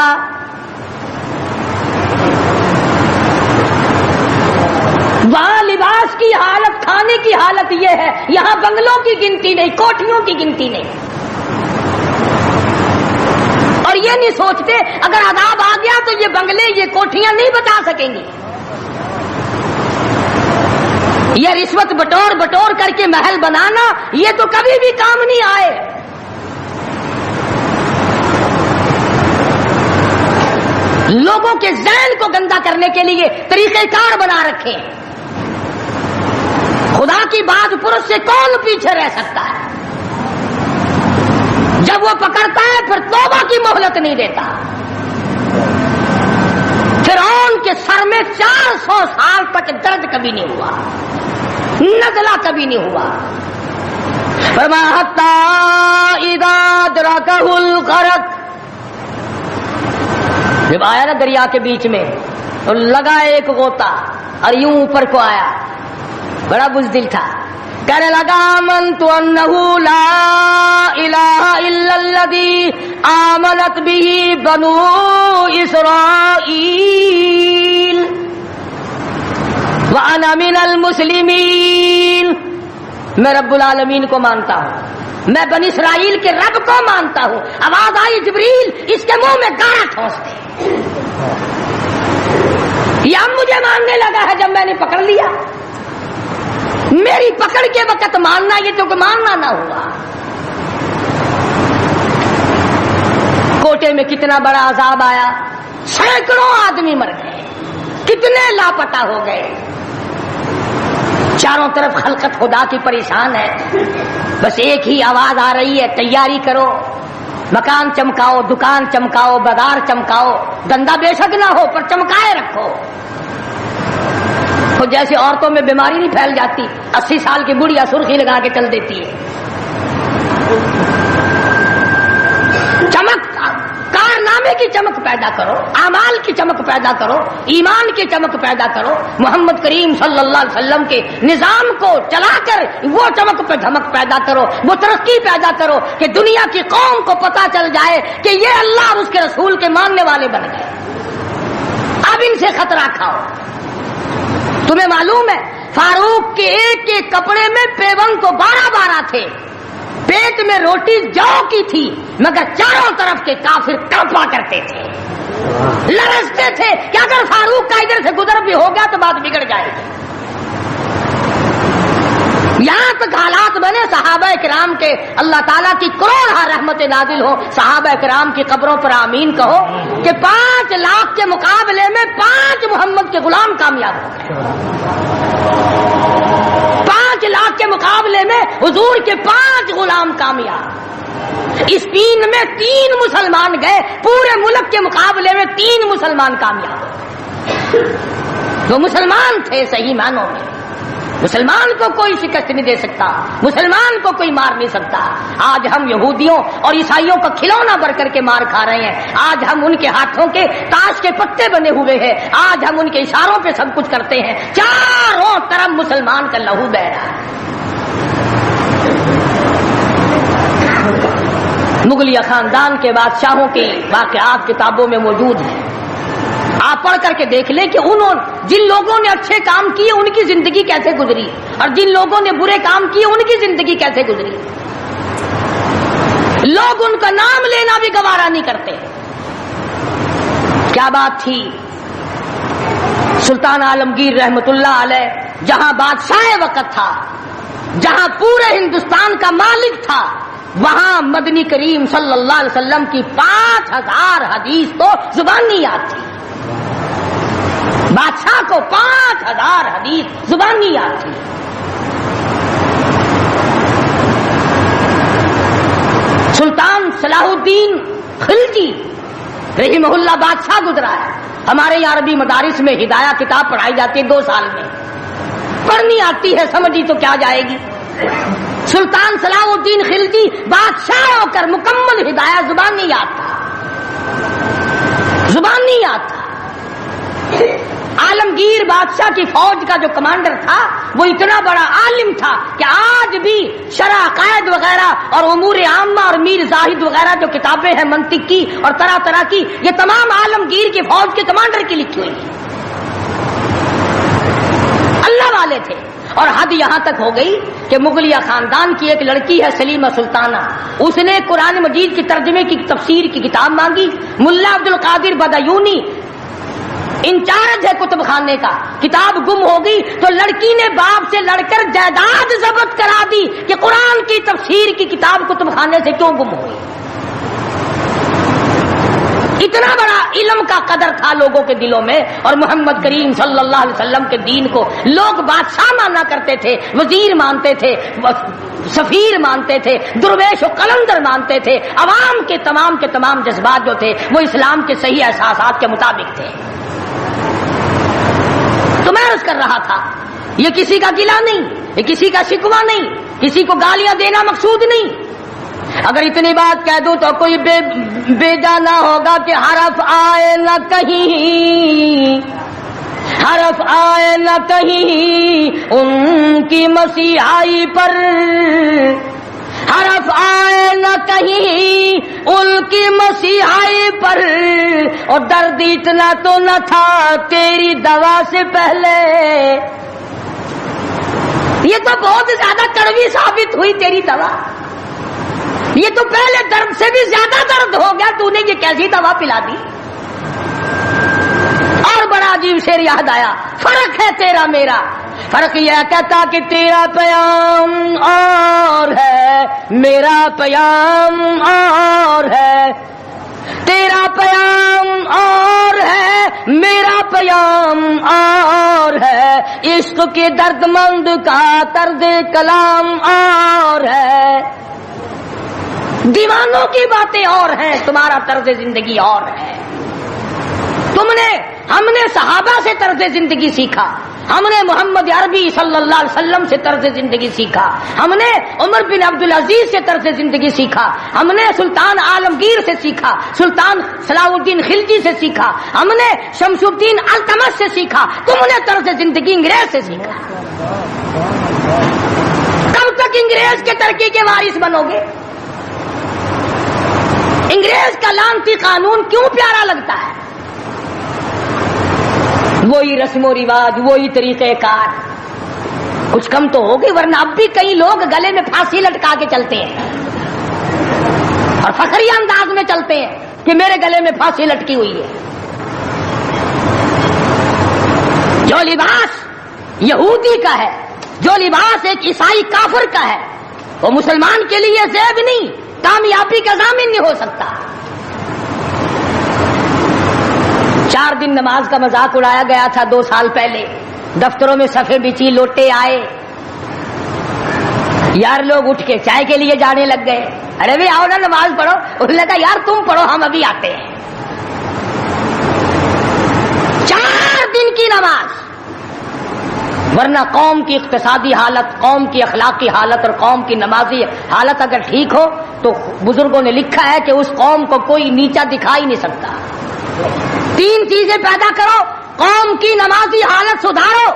وہاں لباس کی حالت کھانے کی حالت یہ ہے, یہاں بنگلوں کی گنتی نہیں کوٹھیوں کی گنتی نہیں. اور یہ نہیں سوچتے اگر عذاب آ گیا تو یہ بنگلے یہ کوٹھیاں نہیں بتا سکیں گی. یہ رشوت بٹور بٹور کر کے محل بنانا یہ تو کبھی بھی کام نہیں آئے. لوگوں کے ذہن کو گندا کرنے کے لیے طریقہ کار بنا رکھے ہیں. خدا کی بات پرس سے کون پیچھے رہ سکتا ہے؟ جب وہ پکڑتا ہے پھر توبہ کی مہلت نہیں دیتا. فرعون کے سر میں 400 سال تک درد کبھی نہیں ہوا, نزلہ کبھی نہیں ہوا. فرمایا حتی اذا ادرکہ الغرق, جب آیا نا دریا کے بیچ میں تو لگا ایک غوطہ اور یوں اوپر کو آیا, بڑا بزدل تھا, کہنے لگا آمنت انہ لا الہ الا الذی آمنت بہ بنو اسرائیل وانا من المسلمین. میں رب العالمین کو مانتا ہوں, میں بنی اسرائیل کے رب کو مانتا ہوں. آواز آئی جبریل اس کے منہ میں گانا ٹھونس دے. یہ اب مجھے ماننے لگا ہے جب میں نے پکڑ لیا. میری پکڑ کے وقت ماننا یہ تو کہ ماننا نہ ہوا. کوٹے میں کتنا بڑا عذاب آیا, سینکڑوں آدمی مر گئے, کتنے لاپتہ ہو گئے. چاروں طرف خلقت خدا کی پریشان ہے, بس ایک ہی آواز آ رہی ہے تیاری کرو, مکان چمکاؤ, دکان چمکاؤ, بازار چمکاؤ, دندا بے شک نہ ہو پر چمکائے رکھو. تو جیسے عورتوں میں بیماری نہیں پھیل جاتی, 80 سال کی بڑھیا سرخی لگا کے چل دیتی ہے. چمک, کارنامے کی چمک پیدا کرو, اعمال کی چمک پیدا کرو, ایمان کی چمک پیدا کرو. محمد کریم صلی اللہ علیہ وسلم کے نظام کو چلا کر وہ چمک پہ دھمک پیدا کرو, وہ ترقی پیدا کرو کہ دنیا کی قوم کو پتا چل جائے کہ یہ اللہ اور اس کے رسول کے ماننے والے بن گئے. اب ان سے خطرہ کھاؤ. تمہیں معلوم ہے فاروق کے ایک ایک کپڑے میں پیون تو 12 تھے, پیٹ میں روٹی جو کی تھی, مگر چاروں طرف کے کافر کانپا کرتے تھے, لرزتے تھے کہ اگر فاروق کا ادھر سے گزر بھی ہو گیا تو بات بگڑ جائے گی. یہاں تک حالات بنے صحابہ کرام کے, اللہ تعالیٰ کی کروڑ رحمت نازل ہو, صحابہ کرام کی قبروں پر آمین کہو کہ 5 لاکھ کے مقابلے میں 5 محمد کے غلام کامیاب ہو گئے. 5 لاکھ کے مقابلے میں حضور کے 5 غلام کامیاب. اسپین میں 3 مسلمان گئے, پورے ملک کے مقابلے میں 3 مسلمان کامیاب. وہ مسلمان تھے صحیح معنوں میں. مسلمان کو کوئی شکست نہیں دے سکتا, مسلمان کو کوئی مار نہیں سکتا. آج ہم یہودیوں اور عیسائیوں کا کھلونا بن کر کے مار کھا رہے ہیں. آج ہم ان کے ہاتھوں کے تاش کے پتے بنے ہوئے ہیں. آج ہم ان کے اشاروں پہ سب کچھ کرتے ہیں. چاروں طرف مسلمان کا لہو بہ رہا ہے. مغلیہ خاندان کے بادشاہوں کے واقعات کتابوں میں موجود ہیں. آپ پڑھ کر کے دیکھ لیں کہ جن لوگوں نے اچھے کام کیے ان کی زندگی کیسے گزری, اور جن لوگوں نے برے کام کیے ان کی زندگی کیسے گزری. لوگ ان کا نام لینا بھی گوارا نہیں کرتے. کیا بات تھی. سلطان عالمگیر رحمت اللہ علیہ جہاں بادشاہ وقت تھا, جہاں پورے ہندوستان کا مالک تھا, وہاں مدنی کریم صلی اللہ علیہ وسلم کی 5000 حدیث تو زبانی یاد تھی. بادشاہ کو 5000 حدیث زبانی یاد تھی. سلطان صلاح الدین خلجی رحمہ اللہ بادشاہ گزرا ہے. ہمارے یہاں عربی مدارس میں ہدایہ کتاب پڑھائی جاتی ہے 2 سال میں. پڑھنی آتی ہے سمجھی تو کیا جائے گی. سلطان صلاح الدین خلجی بادشاہ ہو کر مکمل ہدایہ زبانی یاد تھا. زبانی یاد تھا. عالمگیر بادشاہ کی فوج کا جو کمانڈر تھا وہ اتنا بڑا عالم تھا کہ آج بھی شرح عقائد وغیرہ اور امور عامہ اور میر زاہد وغیرہ جو کتابیں ہیں منطق کی اور طرح طرح کی، یہ تمام عالمگیر کی فوج کے کمانڈر کی لکھی ہوئی ہیں. اللہ والے تھے. اور حد یہاں تک ہو گئی کہ مغلیہ خاندان کی ایک لڑکی ہے سلیمہ سلطانہ، اس نے قرآن مجید کی ترجمے کی تفسیر کی کتاب مانگی. ملا عبد القادر بدایونی انچارج ہے کتب خانے کا، کتاب گم ہو گئی تو لڑکی نے باپ سے لڑ کر جائیداد ضبط کرا دی کہ قرآن کی تفسیر کی کتاب کتب خانے سے کیوں گم ہوئی. اتنا بڑا علم کا قدر تھا لوگوں کے دلوں میں. اور محمد کریم صلی اللہ علیہ وسلم کے دین کو لوگ بادشاہ مانا کرتے تھے، وزیر مانتے تھے، سفیر مانتے تھے، درویش و قلندر مانتے تھے. عوام کے تمام جذبات جو تھے وہ اسلام کے صحیح احساسات کے مطابق تھے. تو میں عرض کر رہا تھا یہ کسی کا گلہ نہیں، یہ کسی کا شکوہ نہیں، کسی کو گالیاں دینا مقصود نہیں. اگر اتنی بات کہہ دوں تو کوئی بے جانا ہوگا کہ حرف آئے نہ کہیں، حرف آئے نہ کہیں ان کی مسیحائی پر، حرف آئے نہ کہیں ان کی مسیحائی پر. اور درد اتنا تو نہ تھا تیری دوا سے پہلے. یہ تو بہت زیادہ کڑوی ثابت ہوئی تیری دوا. یہ تو پہلے درد سے بھی زیادہ درد ہو گیا، تو نے یہ کیسی دوا پلا دی. اور بڑا عجیب شعر یاد آیا. فرق ہے تیرا میرا، فرق یہ کہتا کہ تیرا پیام اور ہے میرا پیام اور ہے، تیرا پیام اور ہے میرا پیام اور ہے، عشق کے درد مند کا طرز کلام اور ہے. دیوانوں کی باتیں اور ہیں، تمہارا طرز زندگی اور ہے. ہم نے صحابہ سے طرز زندگی سیکھا، ہم نے محمد عربی صلی اللہ علیہ وسلم سے طرز زندگی سیکھا، ہم نے عمر بن عبدالعزیز سے طرز زندگی سیکھا، ہم نے سلطان عالمگیر سے سیکھا، سلطان صلاح الدین خلجی سے سیکھا، ہم نے شمس الدین التمش سے سیکھا. تم نے طرز زندگی انگریز سے سیکھا. کب تک انگریز کے ترقی کے وارث بنو گے؟ انگریز کا لعنتی قانون کیوں پیارا لگتا ہے؟ وہی رسم و رواج، وہی طریقہ کار. کچھ کم تو ہوگی، ورنہ اب بھی کئی لوگ گلے میں پھانسی لٹکا کے چلتے ہیں اور فخری انداز میں چلتے ہیں کہ میرے گلے میں پھانسی لٹکی ہوئی ہے. جو لباس یہودی کا ہے، جو لباس ایک عیسائی کافر کا ہے، وہ مسلمان کے لیے زیب نہیں، کامیابی کا ضامن نہیں ہو سکتا. 4 دن نماز کا مذاق اڑایا گیا تھا 2 سال پہلے. دفتروں میں صفے بچی، لوٹے آئے، یار لوگ اٹھ کے چائے کے لیے جانے لگ گئے. ارے بھائی آؤ نا نماز پڑھو. انہوں نے کہا یار تم پڑھو، ہم ابھی آتے ہیں. 4 دن کی نماز. ورنہ قوم کی اقتصادی حالت، قوم کی اخلاقی حالت اور قوم کی نمازی حالت اگر ٹھیک ہو تو بزرگوں نے لکھا ہے کہ اس قوم کو کوئی نیچا دکھا ہی نہیں سکتا. 3 چیزیں پیدا کرو: قوم کی نمازی حالت سدھارو،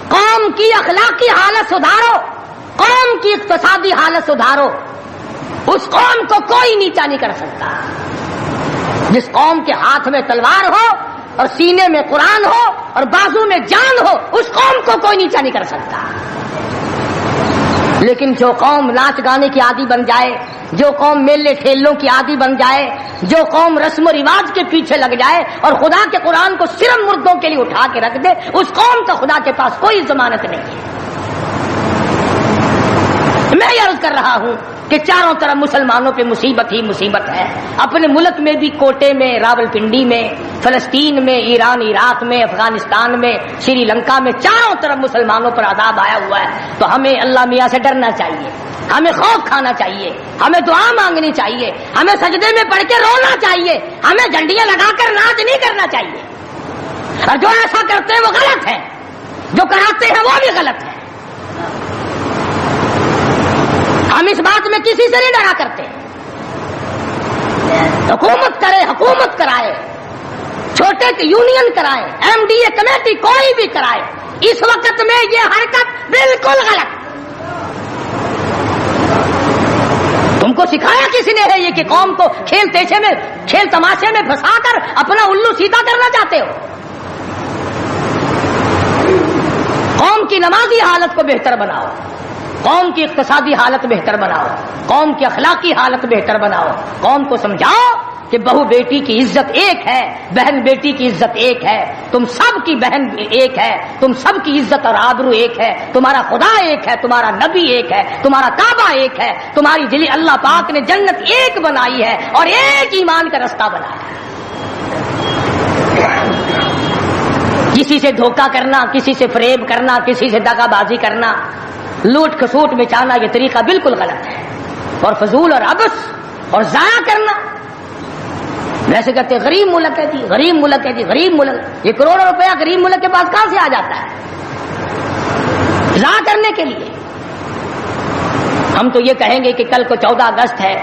قوم کی اخلاقی حالت سدھارو، قوم کی اقتصادی حالت سدھارو. اس قوم کو کوئی نیچا نہیں کر سکتا. جس قوم کے ہاتھ میں تلوار ہو اور سینے میں قرآن ہو اور بازو میں جان ہو، اس قوم کو کوئی نیچا نہیں کر سکتا. لیکن جو قوم ناچ گانے کی عادی بن جائے، جو قوم میلے ٹھیلوں کی عادی بن جائے، جو قوم رسم و رواج کے پیچھے لگ جائے اور خدا کے قرآن کو صرف مردوں کے لیے اٹھا کے رکھ دے، اس قوم کا خدا کے پاس کوئی ضمانت نہیں ہے. میں یہ عرض کر رہا ہوں کہ چاروں طرف مسلمانوں پہ مصیبت ہی مصیبت ہے. اپنے ملک میں بھی کوٹے میں، راولپنڈی میں، فلسطین میں، ایران عراق میں، افغانستان میں، سری لنکا میں، چاروں طرف مسلمانوں پر عذاب آیا ہوا ہے. تو ہمیں اللہ میاں سے ڈرنا چاہیے، ہمیں خوف کھانا چاہیے، ہمیں دعا مانگنی چاہیے، ہمیں سجدے میں پڑھ کے رونا چاہیے، ہمیں جھنڈیاں لگا کر ناچ نہیں کرنا چاہیے. اور جو ایسا کرتے ہیں وہ غلط ہے، جو کراتے ہیں وہ بھی غلط ہے. ہم اس بات میں کسی سے نہیں ڈرا کرتے. حکومت کرے، حکومت کرائے، چھوٹے یونین کرائے، ایم ڈی اے کمیٹی کوئی بھی کرائے، اس وقت میں یہ حرکت بالکل غلط. تم کو سکھایا کسی نے ہے یہ کہ قوم کو کھیل تیشے میں، کھیل تماشے میں پھنسا کر اپنا الو سیدھا کرنا چاہتے ہو؟ قوم کی نمازی حالت کو بہتر بناؤ، قوم کی اقتصادی حالت بہتر بناؤ، قوم کی اخلاقی حالت بہتر بناؤ. قوم کو سمجھاؤ کہ بہو بیٹی کی عزت ایک ہے، بہن بیٹی کی عزت ایک ہے، تم سب کی بہن ایک ہے، تم سب کی عزت اور آبرو ایک ہے، تمہارا خدا ایک ہے، تمہارا نبی ایک ہے، تمہارا کعبہ ایک ہے، تمہاری دل اللہ پاک نے جنت ایک بنائی ہے اور ایک ایمان کا رستہ بنایا ہے. کسی سے دھوکہ کرنا، کسی سے فریب کرنا، کسی سے دغا بازی کرنا، لوٹ کھسوٹ مچانا، یہ طریقہ بالکل غلط ہے. اور فضول اور عبث اور ضائع کرنا، ویسے کہتے ہیں غریب ملک ہے جی، غریب ملک ہے جی، غریب ملک. یہ کروڑوں روپیہ غریب ملک کے پاس کہاں سے آ جاتا ہے ضائع کرنے کے لیے؟ ہم تو یہ کہیں گے کہ کل کو 14 اگست ہے،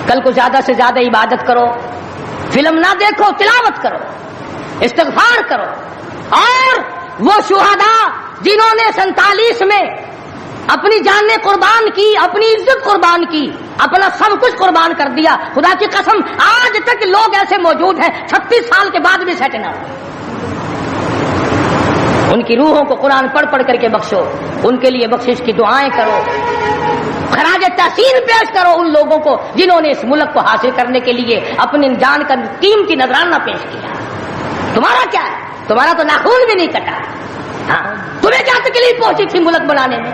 کل کو زیادہ سے زیادہ عبادت کرو، فلم نہ دیکھو، تلاوت کرو، استغفار کرو. اور وہ شہداء جنہوں نے 47 میں اپنی جانیں قربان کی، اپنی عزت قربان کی، اپنا سب کچھ قربان کر دیا، خدا کی قسم آج تک لوگ ایسے موجود ہیں 36 سال کے بعد بھی سیٹ نہ ہوئے. ان کی روحوں کو قرآن پڑھ پڑھ کر کے بخشو، ان کے لیے بخشش کی دعائیں کرو، خراج تحسین پیش کرو ان لوگوں کو جنہوں نے اس ملک کو حاصل کرنے کے لیے اپنی جان کا قیمتی نذرانہ پیش کیا. تمہارا کیا ہے؟ تمہارا تو ناخون بھی نہیں کٹا. ہاں، تمہیں کیا تکلیف پہنچی تھی ملک بنانے میں؟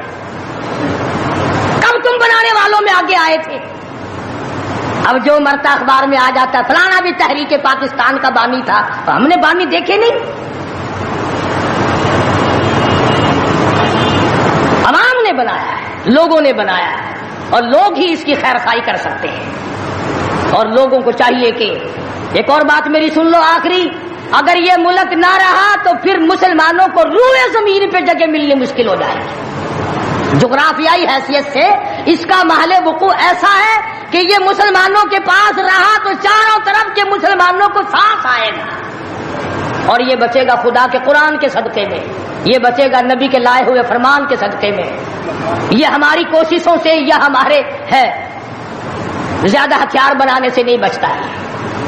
کب تم بنانے والوں میں آگے آئے تھے؟ اب جو مرتا اخبار میں آ جاتا فلانا بھی تحریک پاکستان کا بانی تھا، تو ہم نے بانی دیکھے نہیں. عوام نے بنایا ہے، لوگوں نے بنایا ہے، اور لوگ ہی اس کی خیر خواہی کر سکتے ہیں. اور لوگوں کو چاہیے کہ ایک اور بات میری سن لو آخری، اگر یہ ملک نہ رہا تو پھر مسلمانوں کو روئے زمین پہ جگہ ملنی مشکل ہو جائے گی. جغرافیائی حیثیت سے اس کا محل وقوع ایسا ہے کہ یہ مسلمانوں کے پاس رہا تو چاروں طرف کے مسلمانوں کو سانس آئے گا، اور یہ بچے گا خدا کے قرآن کے صدقے میں، یہ بچے گا نبی کے لائے ہوئے فرمان کے صدقے میں. یہ ہماری کوششوں سے یا ہمارے ہے زیادہ ہتھیار بنانے سے نہیں بچتا ہے.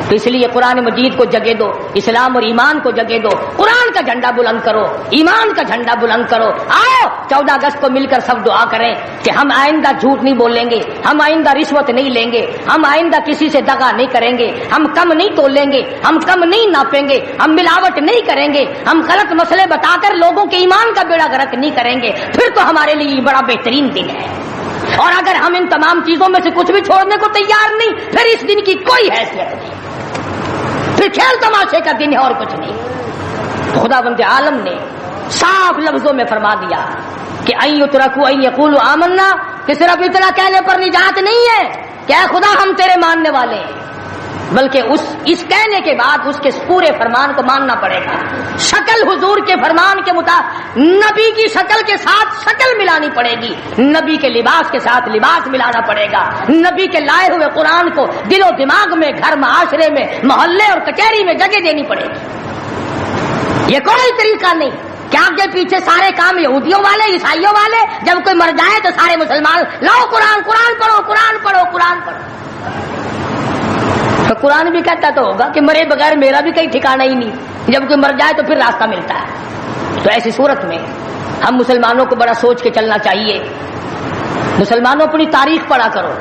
تو اس لیے قرآن مجید کو جگہ دو، اسلام اور ایمان کو جگہ دو، قرآن کا جھنڈا بلند کرو، ایمان کا جھنڈا بلند کرو. آؤ 14 اگست کو مل کر سب دعا کریں کہ ہم آئندہ جھوٹ نہیں بولیں گے، ہم آئندہ رشوت نہیں لیں گے، ہم آئندہ کسی سے دغا نہیں کریں گے، ہم کم نہیں تولیں گے، ہم کم نہیں ناپیں گے، ہم ملاوٹ نہیں کریں گے، ہم غلط مسئلے بتا کر لوگوں کے ایمان کا بیڑا غرق نہیں کریں گے. پھر تو ہمارے لیے یہ بڑا بہترین دن ہے. اور اگر ہم ان تمام چیزوں میں سے کچھ بھی چھوڑنے کو تیار نہیں، پھر اس دن کی کوئی حیثیت نہیں، پھر کھیل تماشے کا دن ہے اور کچھ نہیں. خدا بند عالم نے صاف لفظوں میں فرما دیا کہ ان یترکوا ان یقولوا آمنا، کہ صرف اتنا کہنے پر نجات نہیں ہے کہ اے خدا ہم تیرے ماننے والے ہیں، بلکہ اس کہنے کے بعد اس کے پورے فرمان کو ماننا پڑے گا. شکل حضور کے فرمان کے مطابق نبی کی شکل کے ساتھ شکل ملانی پڑے گی، نبی کے لباس کے ساتھ لباس ملانا پڑے گا، نبی کے لائے ہوئے قرآن کو دل و دماغ میں، گھر معاشرے میں، محلے اور کچہری میں جگہ دینی پڑے گی. یہ کوئی طریقہ نہیں کہ آگے پیچھے سارے کام یہودیوں والے، عیسائیوں والے، جب کوئی مر جائے تو سارے مسلمان لاؤ قرآن پڑھو، قرآن پڑھو، قرآن پڑھو. تو قرآن بھی کہتا تو ہوگا کہ مرے بغیر میرا بھی کہیں ٹھکانا ہی نہیں، جب کوئی مر جائے تو پھر راستہ ملتا ہے. تو ایسی صورت میں ہم مسلمانوں کو بڑا سوچ کے چلنا چاہیے. مسلمانوں اپنی تاریخ پڑھا کرو،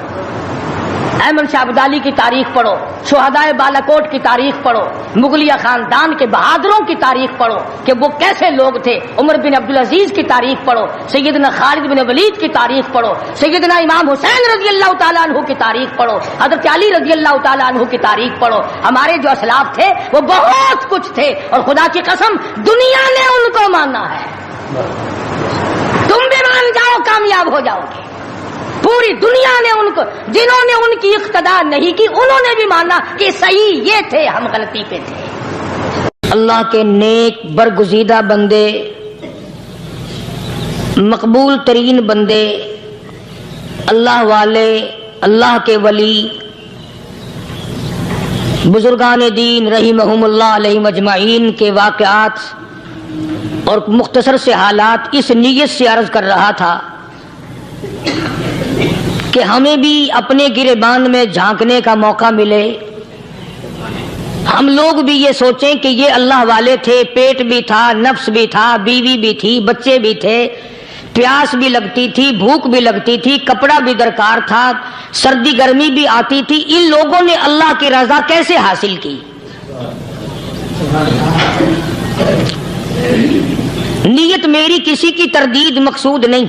احمد شاہ ابدالی کی تاریخ پڑھو، شہدائے بالاکوٹ کی تاریخ پڑھو، مغلیہ خاندان کے بہادروں کی تاریخ پڑھو کہ وہ کیسے لوگ تھے، عمر بن عبدالعزیز کی تاریخ پڑھو، سیدنا خالد بن ولید کی تاریخ پڑھو، سیدنا امام حسین رضی اللہ تعالیٰ عنہ کی تاریخ پڑھو، حضرت علی رضی اللہ تعالیٰ عنہ کی تاریخ پڑھو۔ ہمارے جو اسلاف تھے وہ بہت کچھ تھے، اور خدا کی قسم دنیا نے ان کو مانا ہے۔ تم بھی مان جاؤ کامیاب ہو جاؤ گے۔ پوری دنیا نے ان کو، جنہوں نے ان کی اقتدا نہیں کی انہوں نے بھی مانا کہ صحیح یہ تھے، ہم غلطی پہ تھے۔ اللہ کے نیک برگزیدہ بندے، مقبول ترین بندے، اللہ والے، اللہ کے ولی، بزرگان دین رحمہم اللہ علیہ مجمعین کے واقعات اور مختصر سے حالات اس نیت سے عرض کر رہا تھا کہ ہمیں بھی اپنے گریبان میں جھانکنے کا موقع ملے، ہم لوگ بھی یہ سوچیں کہ یہ اللہ والے تھے، پیٹ بھی تھا، نفس بھی تھا، بیوی بھی تھی، بچے بھی تھے، پیاس بھی لگتی تھی، بھوک بھی لگتی تھی، کپڑا بھی درکار تھا، سردی گرمی بھی آتی تھی، ان لوگوں نے اللہ کی رضا کیسے حاصل کی؟ نیت میری کسی کی تردید مقصود نہیں،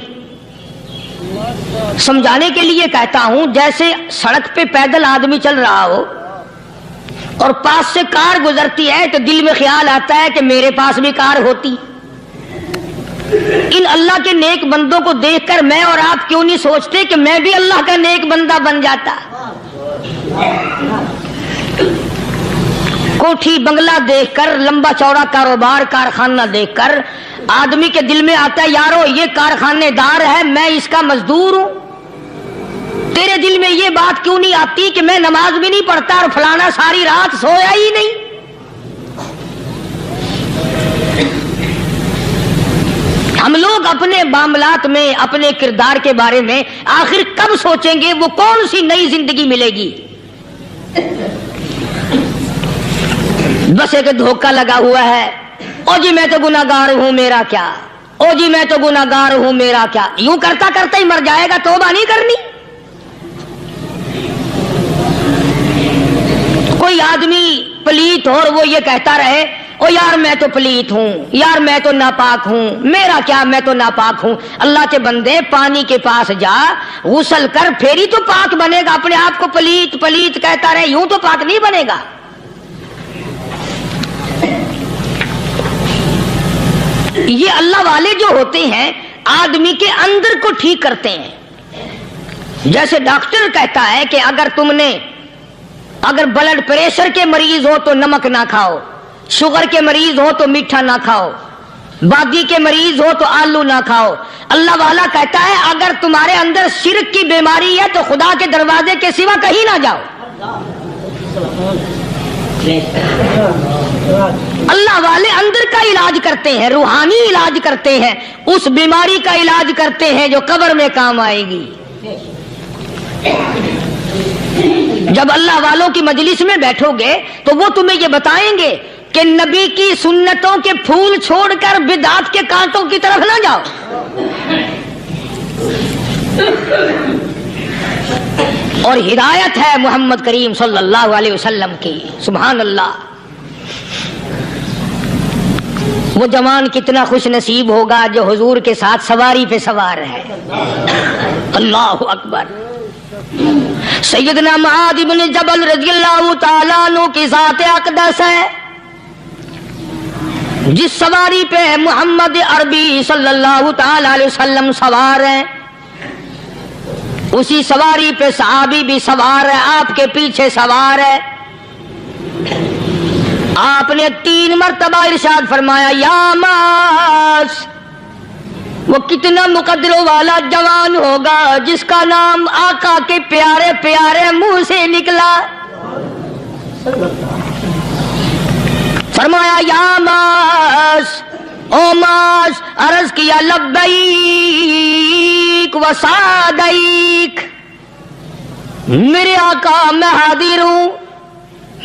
سمجھانے کے لیے کہتا ہوں، جیسے سڑک پہ پیدل آدمی چل رہا ہو اور پاس سے کار گزرتی ہے تو دل میں خیال آتا ہے کہ میرے پاس بھی کار ہوتی۔ ان اللہ کے نیک بندوں کو دیکھ کر میں اور آپ کیوں نہیں سوچتے کہ میں بھی اللہ کا نیک بندہ بن جاتا؟ کوٹھی بنگلہ دیکھ کر، لمبا چوڑا کاروبار کارخانہ دیکھ کر آدمی کے دل میں آتا ہے یارو یہ کارخانے دار ہے، میں اس کا مزدور ہوں۔ تیرے دل میں یہ بات کیوں نہیں آتی کہ میں نماز بھی نہیں پڑھتا اور فلانا ساری رات سویا ہی نہیں؟ ہم لوگ اپنے معاملات میں، اپنے کردار کے بارے میں آخر کب سوچیں گے وہ کون سی نئی زندگی ملے گی؟ بس ایک دھوکہ لگا ہوا ہے، او جی میں تو گناہگار ہوں میرا کیا، او جی میں تو گناہگار ہوں میرا کیا، یوں کرتا کرتا ہی مر جائے گا، توبہ نہیں کرنی۔ کوئی آدمی پلیت ہو اور وہ یہ کہتا رہے او یار میں تو پلیت ہوں، یار میں تو ناپاک ہوں، میرا کیا میں تو ناپاک ہوں۔ اللہ کے بندے پانی کے پاس جا، غسل کر، پھر ہی تو پاک بنے گا۔ اپنے آپ کو پلیت پلیت کہتا رہے یوں تو پاک نہیں بنے گا۔ یہ اللہ والے جو ہوتے ہیں آدمی کے اندر کو ٹھیک کرتے ہیں۔ جیسے ڈاکٹر کہتا ہے کہ اگر بلڈ پریشر کے مریض ہو تو نمک نہ کھاؤ، شوگر کے مریض ہو تو میٹھا نہ کھاؤ، بادی کے مریض ہو تو آلو نہ کھاؤ۔ اللہ والا کہتا ہے اگر تمہارے اندر شرک کی بیماری ہے تو خدا کے دروازے کے سوا کہیں نہ جاؤ۔ اللہ والے اندر کا علاج کرتے ہیں، روحانی علاج کرتے ہیں، اس بیماری کا علاج کرتے ہیں جو قبر میں کام آئے گی۔ جب اللہ والوں کی مجلس میں بیٹھو گے تو وہ تمہیں یہ بتائیں گے کہ نبی کی سنتوں کے پھول چھوڑ کر بدعت کے کانٹوں کی طرف نہ جاؤ۔ اور ہدایت ہے محمد کریم صلی اللہ علیہ وسلم کی، سبحان اللہ۔ وہ جوان کتنا خوش نصیب ہوگا جو حضور کے ساتھ سواری پہ سوار ہے۔ اللہ اکبر۔ سیدنا معاذ بن جبل رضی اللہ تعالیٰ عنہ کی ذات اقدس ہے، جس سواری پہ محمد عربی صلی اللہ تعالیٰ علیہ وسلم سوار ہیں، اسی سواری پہ صحابی بھی سوار ہے، آپ کے پیچھے سوار ہے۔ آپ نے 3 مرتبہ ارشاد فرمایا یا معاذ، وہ کتنا مقدروں والا جوان ہوگا جس کا نام آقا کے پیارے پیارے منہ سے نکلا۔ فرمایا یا معاذ، او معاذ، عرض کیا لبیک و سعدیک، میرے آقا میں حاضر ہوں،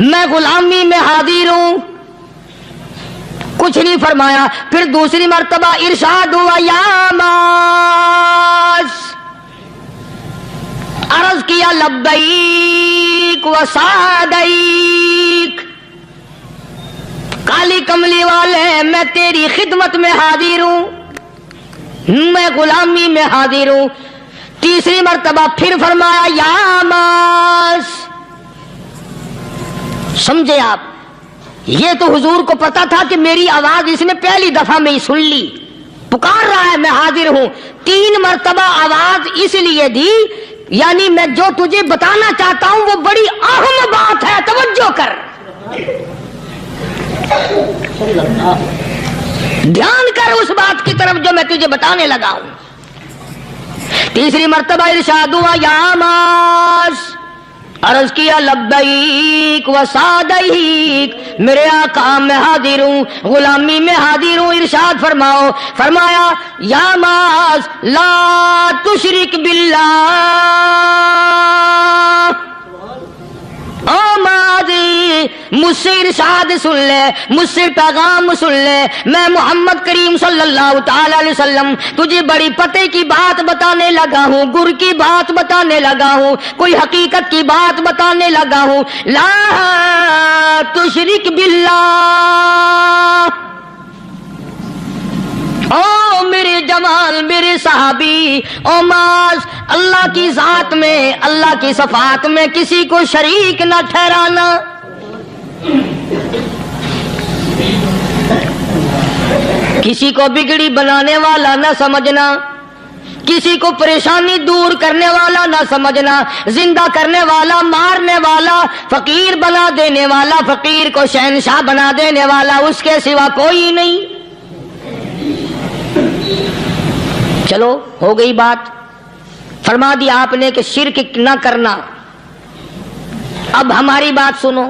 میں غلامی میں حاضر ہوں۔ کچھ نہیں فرمایا۔ پھر دوسری مرتبہ ارشاد ہوا یا معاذ، عرض کیا لبیک و سعدیک، کالی کملی والے میں تیری خدمت میں حاضر ہوں، میں غلامی میں حاضر ہوں۔ تیسری مرتبہ پھر فرمایا یا ماس، سمجھے آپ، یہ تو حضور کو پتا تھا کہ میری آواز اس نے پہلی دفعہ میں ہی سن لی، پکار رہا ہے میں حاضر ہوں۔ 3 مرتبہ آواز اس لیے دی، یعنی میں جو تجھے بتانا چاہتا ہوں وہ بڑی اہم بات ہے، توجہ کر، دھیان کر اس بات کی طرف جو میں تجھے بتانے لگا ہوں۔ تیسری مرتبہ ارشاد ہوا یا ماس، عرض کیا لبیک و سعدیک، میرے آقا میں حاضر ہوں، غلامی میں حاضر ہوں۔ ارشاد فرماؤ، فرمایا یا ماس لا تشرک باللہ، او ماضی مجھ سے ارشاد سن لے، مجھ سے پیغام سن لے، میں محمد کریم صلی اللہ تعالی علیہ وسلم تجھے بڑی پتے کی بات بتانے لگا ہوں، گر کی بات بتانے لگا ہوں، کوئی حقیقت کی بات بتانے لگا ہوں۔ لا تشرک باللہ، او میرے جمال، میرے صحابی، او ماس، اللہ کی ذات میں، اللہ کی صفات میں کسی کو شریک نہ ٹھہرانا۔ کسی کو بگڑی بنانے والا نہ سمجھنا، کسی کو پریشانی دور کرنے والا نہ سمجھنا، زندہ کرنے والا، مارنے والا، فقیر بنا دینے والا، فقیر کو شہنشاہ بنا دینے والا اس کے سوا کوئی نہیں۔ چلو ہو گئی بات، فرما دیا آپ نے کہ شرک نہ کرنا۔ اب ہماری بات سنو،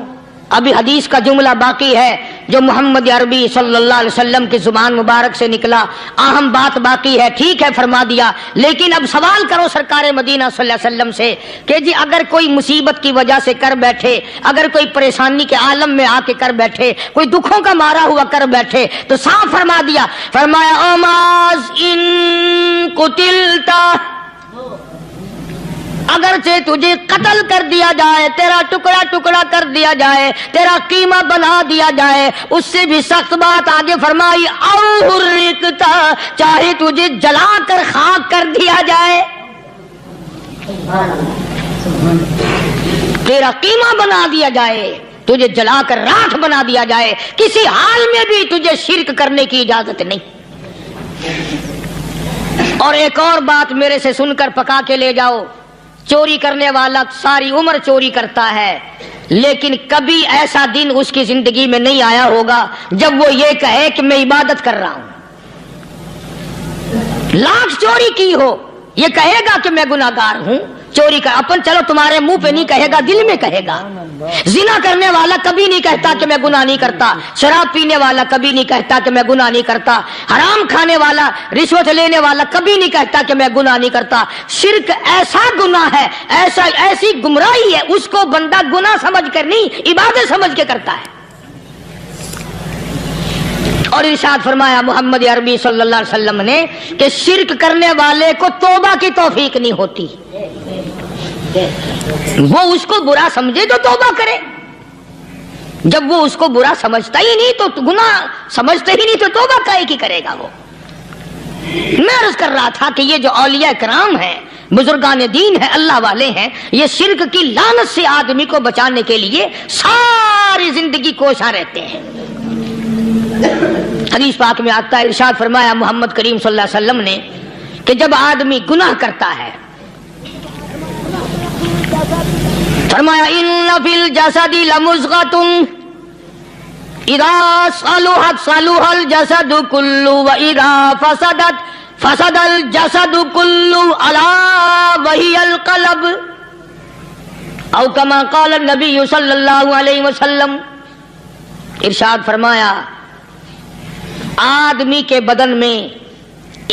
ابھی حدیث کا جملہ باقی ہے جو محمد عربی صلی اللہ علیہ وسلم کی زبان مبارک سے نکلا، اہم بات باقی ہے، ٹھیک ہے فرما دیا، لیکن اب سوال کرو سرکار مدینہ صلی اللہ علیہ وسلم سے کہ جی اگر کوئی مصیبت کی وجہ سے کر بیٹھے، اگر کوئی پریشانی کے عالم میں آ کے کر بیٹھے، کوئی دکھوں کا مارا ہوا کر بیٹھے، تو صاف فرما دیا، فرمایا او ماز ان قتلتا، اگرچہ تجھے قتل کر دیا جائے، تیرا ٹکڑا ٹکڑا کر دیا جائے، تیرا قیمہ بنا دیا جائے، اس سے بھی سخت بات آگے فرمائی او حرقتا، چاہے تجھے جلا کر خاک کر دیا جائے، تیرا قیمہ بنا دیا جائے، تجھے جلا کر راکھ بنا دیا جائے، کسی حال میں بھی تجھے شرک کرنے کی اجازت نہیں۔ اور ایک اور بات میرے سے سن کر پکا کے لے جاؤ، چوری کرنے والا ساری عمر چوری کرتا ہے، لیکن کبھی ایسا دن اس کی زندگی میں نہیں آیا ہوگا جب وہ یہ کہے کہ میں عبادت کر رہا ہوں۔ لاکھ چوری کی ہو، یہ کہے گا کہ میں گناہگار ہوں، چوری کر اپن چلو تمہارے منہ پہ نہیں کہے گا، دل میں کہے گا۔ زنا کرنے والا کبھی نہیں کہتا کہ میں گناہ نہیں کرتا، شراب پینے والا کبھی نہیں کہتا کہ میں گناہ نہیں کرتا، حرام کھانے والا، رشوت لینے والا کبھی نہیں کہتا کہ میں گناہ نہیں کرتا۔ شرک ایسا گناہ ہے، ایسی گمراہی ہے، اس کو بندہ گناہ سمجھ کر نہیں عبادت سمجھ کے کرتا ہے۔ اور ارشاد فرمایا محمد عربی صلی اللہ علیہ وسلم نے کہ شرک کرنے والے کو توبہ کی توفیق نہیں ہوتی، وہ اس کو برا سمجھے تو توبہ کرے، جب وہ اس کو برا سمجھتا ہی نہیں تو گناہ سمجھتے ہی نہیں تو توبہ کائے کی کرے گا وہ۔ میں عرض کر رہا تھا کہ یہ جو اولیاء کرام ہیں، بزرگان دین ہیں، اللہ والے ہیں، یہ شرک کی لعنت سے آدمی کو بچانے کے لیے ساری زندگی کوشاں رہتے ہیں۔ حدیث پاک میں آتا ہے، ارشاد فرمایا محمد کریم صلی اللہ علیہ وسلم نے کہ جب آدمی گناہ کرتا ہے، فرمایا ان فی الجسد لمضغۃ اذا صلحت صلح الجسد كله واذا فسدت فسد الجسد كله الا وهي القلب، او كما قال النبي صلی اللہ علیہ وسلم۔ ارشاد فرمایا آدمی کے بدن میں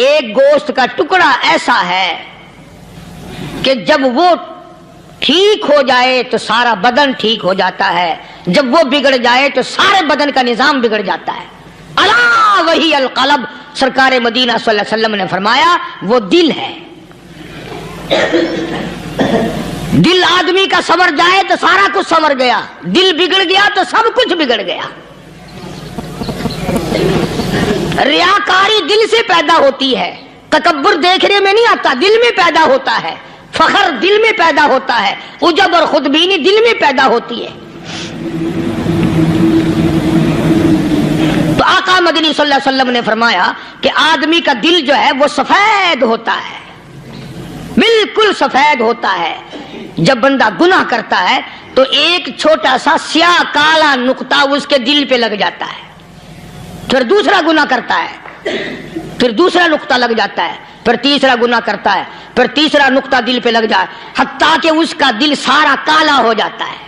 ایک گوشت کا ٹکڑا ایسا ہے کہ جب وہ ٹھیک ہو جائے تو سارا بدن ٹھیک ہو جاتا ہے، جب وہ بگڑ جائے تو سارے بدن کا نظام بگڑ جاتا ہے۔ الا وہی القلب، سرکار مدینہ صلی اللہ علیہ وسلم نے فرمایا وہ دل ہے۔ دل آدمی کا سنور جائے تو سارا کچھ سنور گیا، دل بگڑ گیا تو سب کچھ بگڑ گیا۔ ریاکاری دل سے پیدا ہوتی ہے، تکبر دیکھنے میں نہیں آتا، دل میں پیدا ہوتا ہے، فخر دل میں پیدا ہوتا ہے، عجب اور خودبینی دل میں پیدا ہوتی ہے۔ تو آقا مدنی صلی اللہ علیہ وسلم نے فرمایا کہ آدمی کا دل جو ہے وہ سفید ہوتا ہے، بالکل سفید ہوتا ہے۔ جب بندہ گناہ کرتا ہے تو ایک چھوٹا سا سیاہ کالا نقطہ اس کے دل پہ لگ جاتا ہے، پھر دوسرا گناہ کرتا ہے، پھر دوسرا نقطہ لگ جاتا ہے، پھر تیسرا گناہ کرتا ہے، پھر تیسرا نقطہ دل پہ لگ جائے، حتیٰ کہ اس کا دل سارا کالا ہو جاتا ہے۔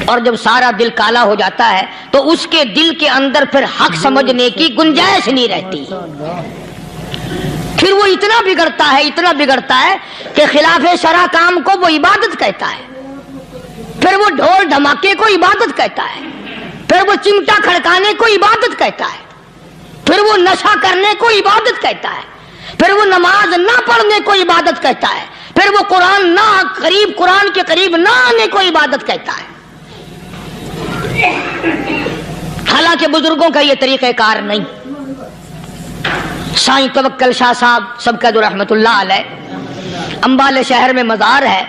اور جب سارا دل کالا ہو جاتا ہے تو اس کے دل کے اندر پھر حق سمجھنے کی گنجائش نہیں رہتی، پھر وہ اتنا بگڑتا ہے کہ خلاف شرع کام کو وہ عبادت کہتا ہے، پھر وہ ڈھول دھماکے کو عبادت کہتا ہے، پھر وہ چمٹا کھڑکانے کو عبادت کہتا ہے، پھر وہ نشہ کرنے کو عبادت کہتا ہے، پھر وہ نماز نہ پڑھنے کو عبادت کہتا ہے، پھر وہ قرآن کے قریب نہ آنے کو عبادت کہتا ہے۔ حالانکہ بزرگوں کا یہ طریقہ کار نہیں۔ سائیں توکل شاہ صاحب سبقت رحمت اللہ علیہ، امبالے شہر میں مزار ہے،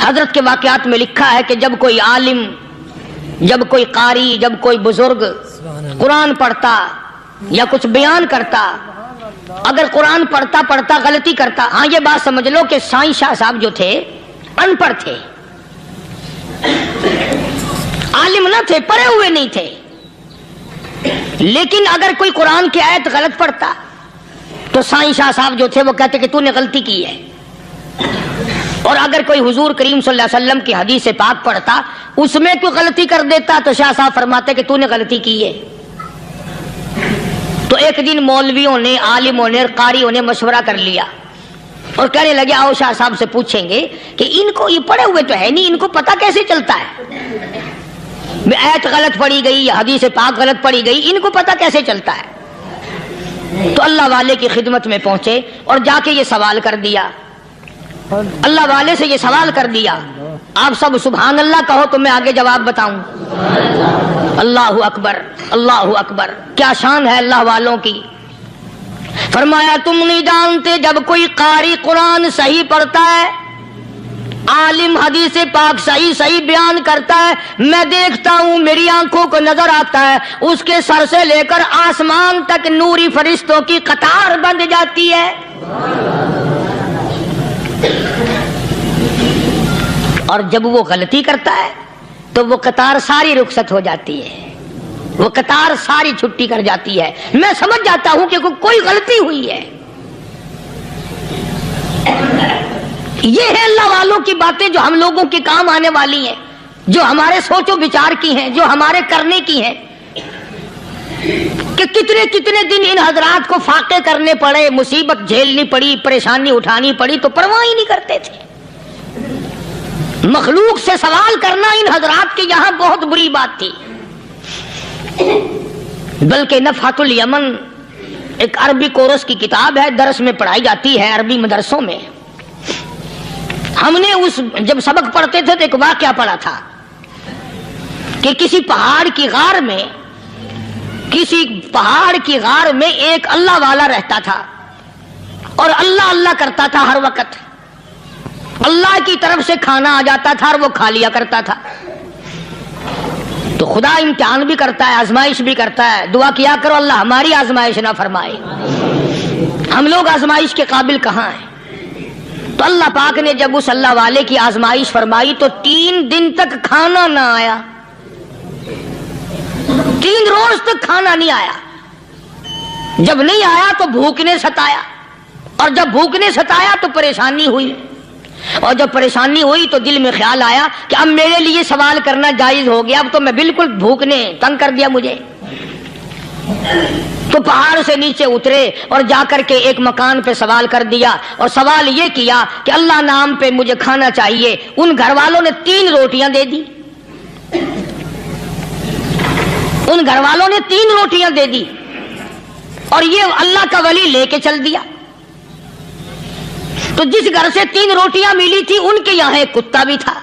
حضرت کے واقعات میں لکھا ہے کہ جب کوئی عالم، جب کوئی قاری، جب کوئی بزرگ قرآن پڑھتا یا کچھ بیان کرتا، اگر قرآن پڑھتا غلطی کرتا، ہاں یہ بات سمجھ لو کہ سائیں شاہ صاحب جو تھے ان پڑھ تھے، عالم نہ تھے، پڑھے ہوئے نہیں تھے، لیکن اگر کوئی قرآن کی آیت غلط پڑھتا تو سائیں شاہ صاحب جو تھے وہ کہتے کہ تو نے غلطی کی ہے، اور اگر کوئی حضور کریم صلی اللہ علیہ وسلم کی حدیث پاک پڑھتا اس میں کوئی غلطی کر دیتا تو شاہ صاحب فرماتے کہ تو نے غلطی کی ہے۔ تو ایک دن مولویوں نے، عالموں نے، قاریوں نے مشورہ کر لیا اور کہنے لگے آؤ شاہ صاحب سے پوچھیں گے کہ ان کو یہ پڑھے ہوئے تو ہے نہیں، ان کو پتہ کیسے چلتا ہے، آیت غلط پڑھی گئی یا حدیث پاک غلط پڑھی گئی، ان کو پتہ کیسے چلتا ہے؟ تو اللہ والے کی خدمت میں پہنچے اور جا کے یہ سوال کر دیا، اللہ والے سے یہ سوال کر دیا، آپ سب سبحان اللہ کہو تو میں آگے جواب بتاؤں۔ اللہ اکبر، اللہ اکبر، کیا شان ہے اللہ والوں کی۔ فرمایا تم نہیں جانتے جب کوئی قاری قرآن صحیح پڑھتا ہے، عالم حدیث پاک صحیح بیان کرتا ہے، میں دیکھتا ہوں، میری آنکھوں کو نظر آتا ہے، اس کے سر سے لے کر آسمان تک نوری فرشتوں کی قطار بندھ جاتی ہے، اور جب وہ غلطی کرتا ہے تو وہ قطار ساری رخصت ہو جاتی ہے، وہ قطار ساری چھٹی کر جاتی ہے، میں سمجھ جاتا ہوں کہ کوئی غلطی ہوئی ہے۔ یہ ہے اللہ والوں کی باتیں جو ہم لوگوں کے کام آنے والی ہیں، جو ہمارے سوچ و بچار کی ہیں، جو ہمارے کرنے کی ہیں، کہ کتنے دن ان حضرات کو فاقے کرنے پڑے، مصیبت جھیلنی پڑی، پریشانی اٹھانی پڑی تو پرواہ ہی نہیں کرتے تھے۔ مخلوق سے سوال کرنا ان حضرات کے یہاں بہت بری بات تھی، بلکہ نفحۃ الیمن ایک عربی کورس کی کتاب ہے، درس میں پڑھائی جاتی ہے عربی مدرسوں میں۔ ہم نے جب سبق پڑھتے تھے تو ایک واقعہ پڑھا تھا کہ کسی پہاڑ کی غار میں ایک اللہ والا رہتا تھا اور اللہ اللہ کرتا تھا، ہر وقت اللہ کی طرف سے کھانا آ جاتا تھا اور وہ کھا لیا کرتا تھا۔ تو خدا امتحان بھی کرتا ہے، آزمائش بھی کرتا ہے، دعا کیا کرو اللہ ہماری آزمائش نہ فرمائے، ہم لوگ آزمائش کے قابل کہاں ہیں۔ تو اللہ پاک نے جب اس اللہ والے کی آزمائش فرمائی تو 3 دن تک کھانا نہ آیا، 3 روز تک کھانا نہیں آیا۔ جب نہیں آیا تو بھوک نے ستایا، اور جب بھوک نے ستایا تو پریشانی ہوئی، اور جب پریشانی ہوئی تو دل میں خیال آیا کہ اب میرے لیے سوال کرنا جائز ہو گیا، اب تو میں بالکل بھوک نے تنگ کر دیا مجھے۔ تو پہاڑ سے نیچے اترے اور جا کر کے ایک مکان پہ سوال کر دیا، اور سوال یہ کیا کہ اللہ نام پہ مجھے کھانا چاہیے۔ ان گھر والوں نے 3 روٹیاں دے دی، ان گھر والوں نے 3 روٹیاں دے دی، اور یہ اللہ کا ولی لے کے چل دیا۔ تو جس گھر سے 3 روٹیاں ملی تھی ان کے یہاں ایک کتا بھی تھا،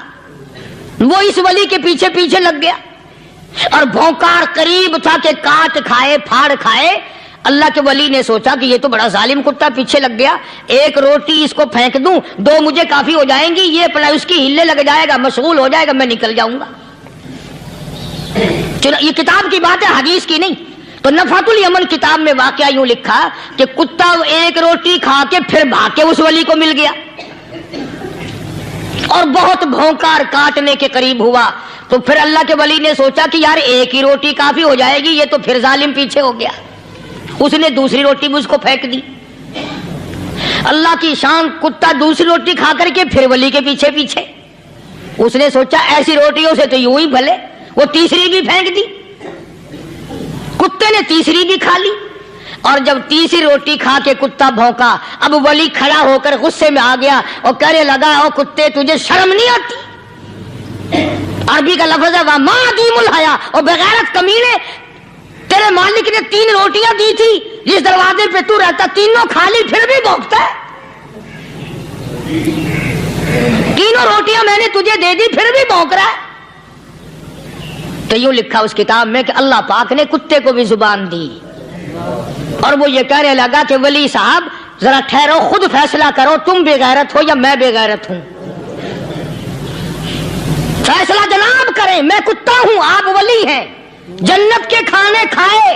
وہ اس ولی کے پیچھے پیچھے لگ گیا اور بھونکار قریب تھا کہ کاٹ کھائے پھاڑ کھائے۔ اللہ کے ولی نے سوچا کہ یہ تو بڑا ظالم کتا پیچھے لگ گیا، ایک روٹی اس کو پھینک دوں، 2 مجھے کافی ہو جائیں گی، یہ اپنا اس کی ہلے لگ جائے گا، مشغول ہو جائے گا، میں نکل جاؤں گا۔ یہ کتاب کی بات ہے، حدیث کی نہیں۔ تو نفحۃ الیمن کتاب میں واقعہ یوں لکھا کہ کتا ایک روٹی کھا کے پھر بھاگ کے اس ولی کو مل گیا اور بہت بھونکار کاٹنے کے قریب ہوا۔ تو پھر اللہ کے ولی نے سوچا کہ یار ایک ہی روٹی کافی ہو جائے گی، یہ تو پھر ظالم پیچھے ہو گیا۔ اس نے دوسری روٹی بھی اس کو پھینک دی۔ اللہ کی شان، کتا دوسری روٹی کھا کر کے پھر ولی کے پیچھے پیچھے۔ اس نے سوچا ایسی روٹیوں سے تو یوں ہی بھلے، وہ تیسری بھی پھینک دی۔ کتے نے تیسری بھی کھا لی، اور جب تیسری روٹی کھا کے کتا بھونکا، اب ولی کھڑا ہو کر غصے میں آ گیا اور کہنے لگا او کتے تجھے شرم نہیں آتی؟ عربی کا لفظ ہے وَمَا عَدِيمُ الْحَيَا، اور بغیرت کمینے، تیرے مالک نے 3 روٹیاں دی تھی، جس دروازے پہ تو رہتا تینوں کھا لی پھر بھی بھونکتا ہے؟ 3 روٹیاں میں نے تجھے دے دی پھر بھی بھونک رہا ہے؟ تو یوں لکھا اس کتاب میں کہ اللہ پاک نے کتے کو بھی زبان دی، اور وہ یہ کہنے لگا کہ ولی صاحب ذرا ٹھہرو، خود فیصلہ کرو، تم بے غیرت ہو یا میں بے غیرت ہوں؟ فیصلہ جناب کریں، میں کتا ہوں، آپ ولی ہیں، جنت کے کھانے کھائے،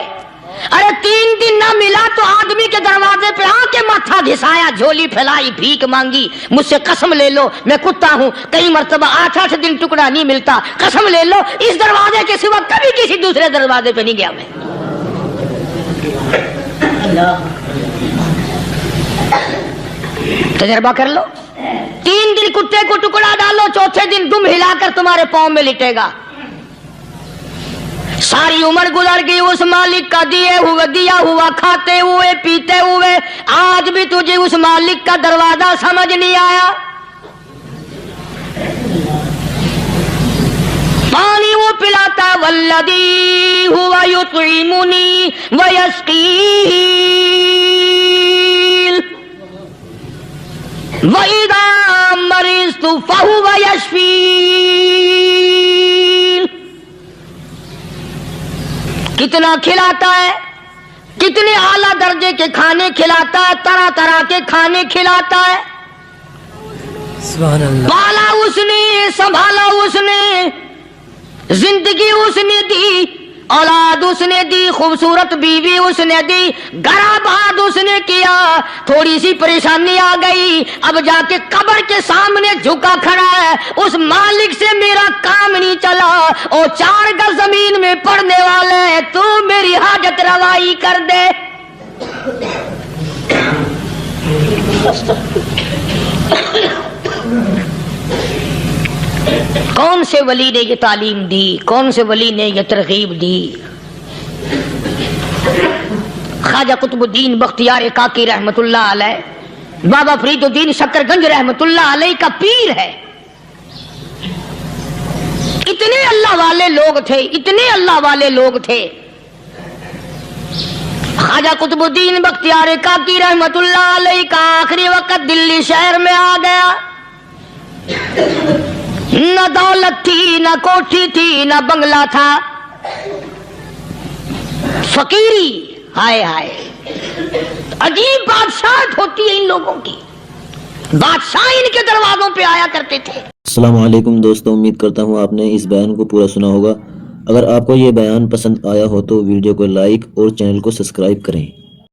ارے 3 دن نہ ملا تو آدمی کے دروازے پہ آ کے ماتھا گھسایا، جھولی پھیلائی، بھیک مانگی، مجھ سے قسم لے لو میں کتا ہوں، کئی مرتبہ 8 دن ٹکڑا نہیں ملتا، قسم لے لو اس دروازے کے سوا کبھی کسی دوسرے دروازے پہ نہیں گیا میں۔ تجربہ کر لو، 3 دن کتے کو ٹکڑا ڈالو، چوتھے دن دم ہلا کر تمہارے پاؤں میں لٹے گا۔ ساری عمر گزر گئی اس مالک کا دیا ہوا کھاتے ہوئے پیتے ہوئے، آج بھی تجھے اس مالک کا دروازہ سمجھ نہیں آیا۔ پانی وہ پلاتا والذی ہوا یطعمنی ویسقین وَإِذَا مَرِضْتُ فَهُوَ يَشْفِينِ۔ کتنا کھلاتا ہے، کتنے اعلیٰ درجے کے کھانے کھلاتا ہے، طرح طرح کے کھانے کھلاتا ہے۔ سبحان اللہ۔ پالا اس نے، سنبھالا اس نے، زندگی اس نے دی، اولاد اس نے دی، خوبصورت بیوی اس نے دی، گھر آباد اس نے کیا، تھوڑی سی پریشانی آ گئی، اب جا کے قبر کے سامنے جھکا کھڑا ہے، اس مالک سے میرا کام نہیں چلا، اور 4 گز زمین میں پڑنے والے، تو میری حاجت روائی کر دے۔ کون سے ولی نے یہ تعلیم دی، کون سے ولی نے یہ ترغیب دی؟ خواجہ قطب الدین بختیار کاکی رحمت اللہ علیہ، بابا فرید الدین شکر گنج رحمت اللہ علیہ کا پیر ہے۔ اتنے اللہ والے لوگ تھے، اتنے اللہ والے لوگ تھے۔ خواجہ قطب الدین بختیار کاکی رحمت اللہ علیہ کا آخری وقت دلی شہر میں آ گیا۔ نہ دولت تھی، نہ کوٹھی تھی، نہ بنگلہ تھا، فقیری، ہائے ہائے، عجیب بادشاہت ہوتی ہے ان لوگوں کی، بادشاہ ان کے دروازوں پہ آیا کرتے تھے۔ السلام علیکم دوستوں، امید کرتا ہوں آپ نے اس بیان کو پورا سنا ہوگا۔ اگر آپ کو یہ بیان پسند آیا ہو تو ویڈیو کو لائک اور چینل کو سبسکرائب کریں۔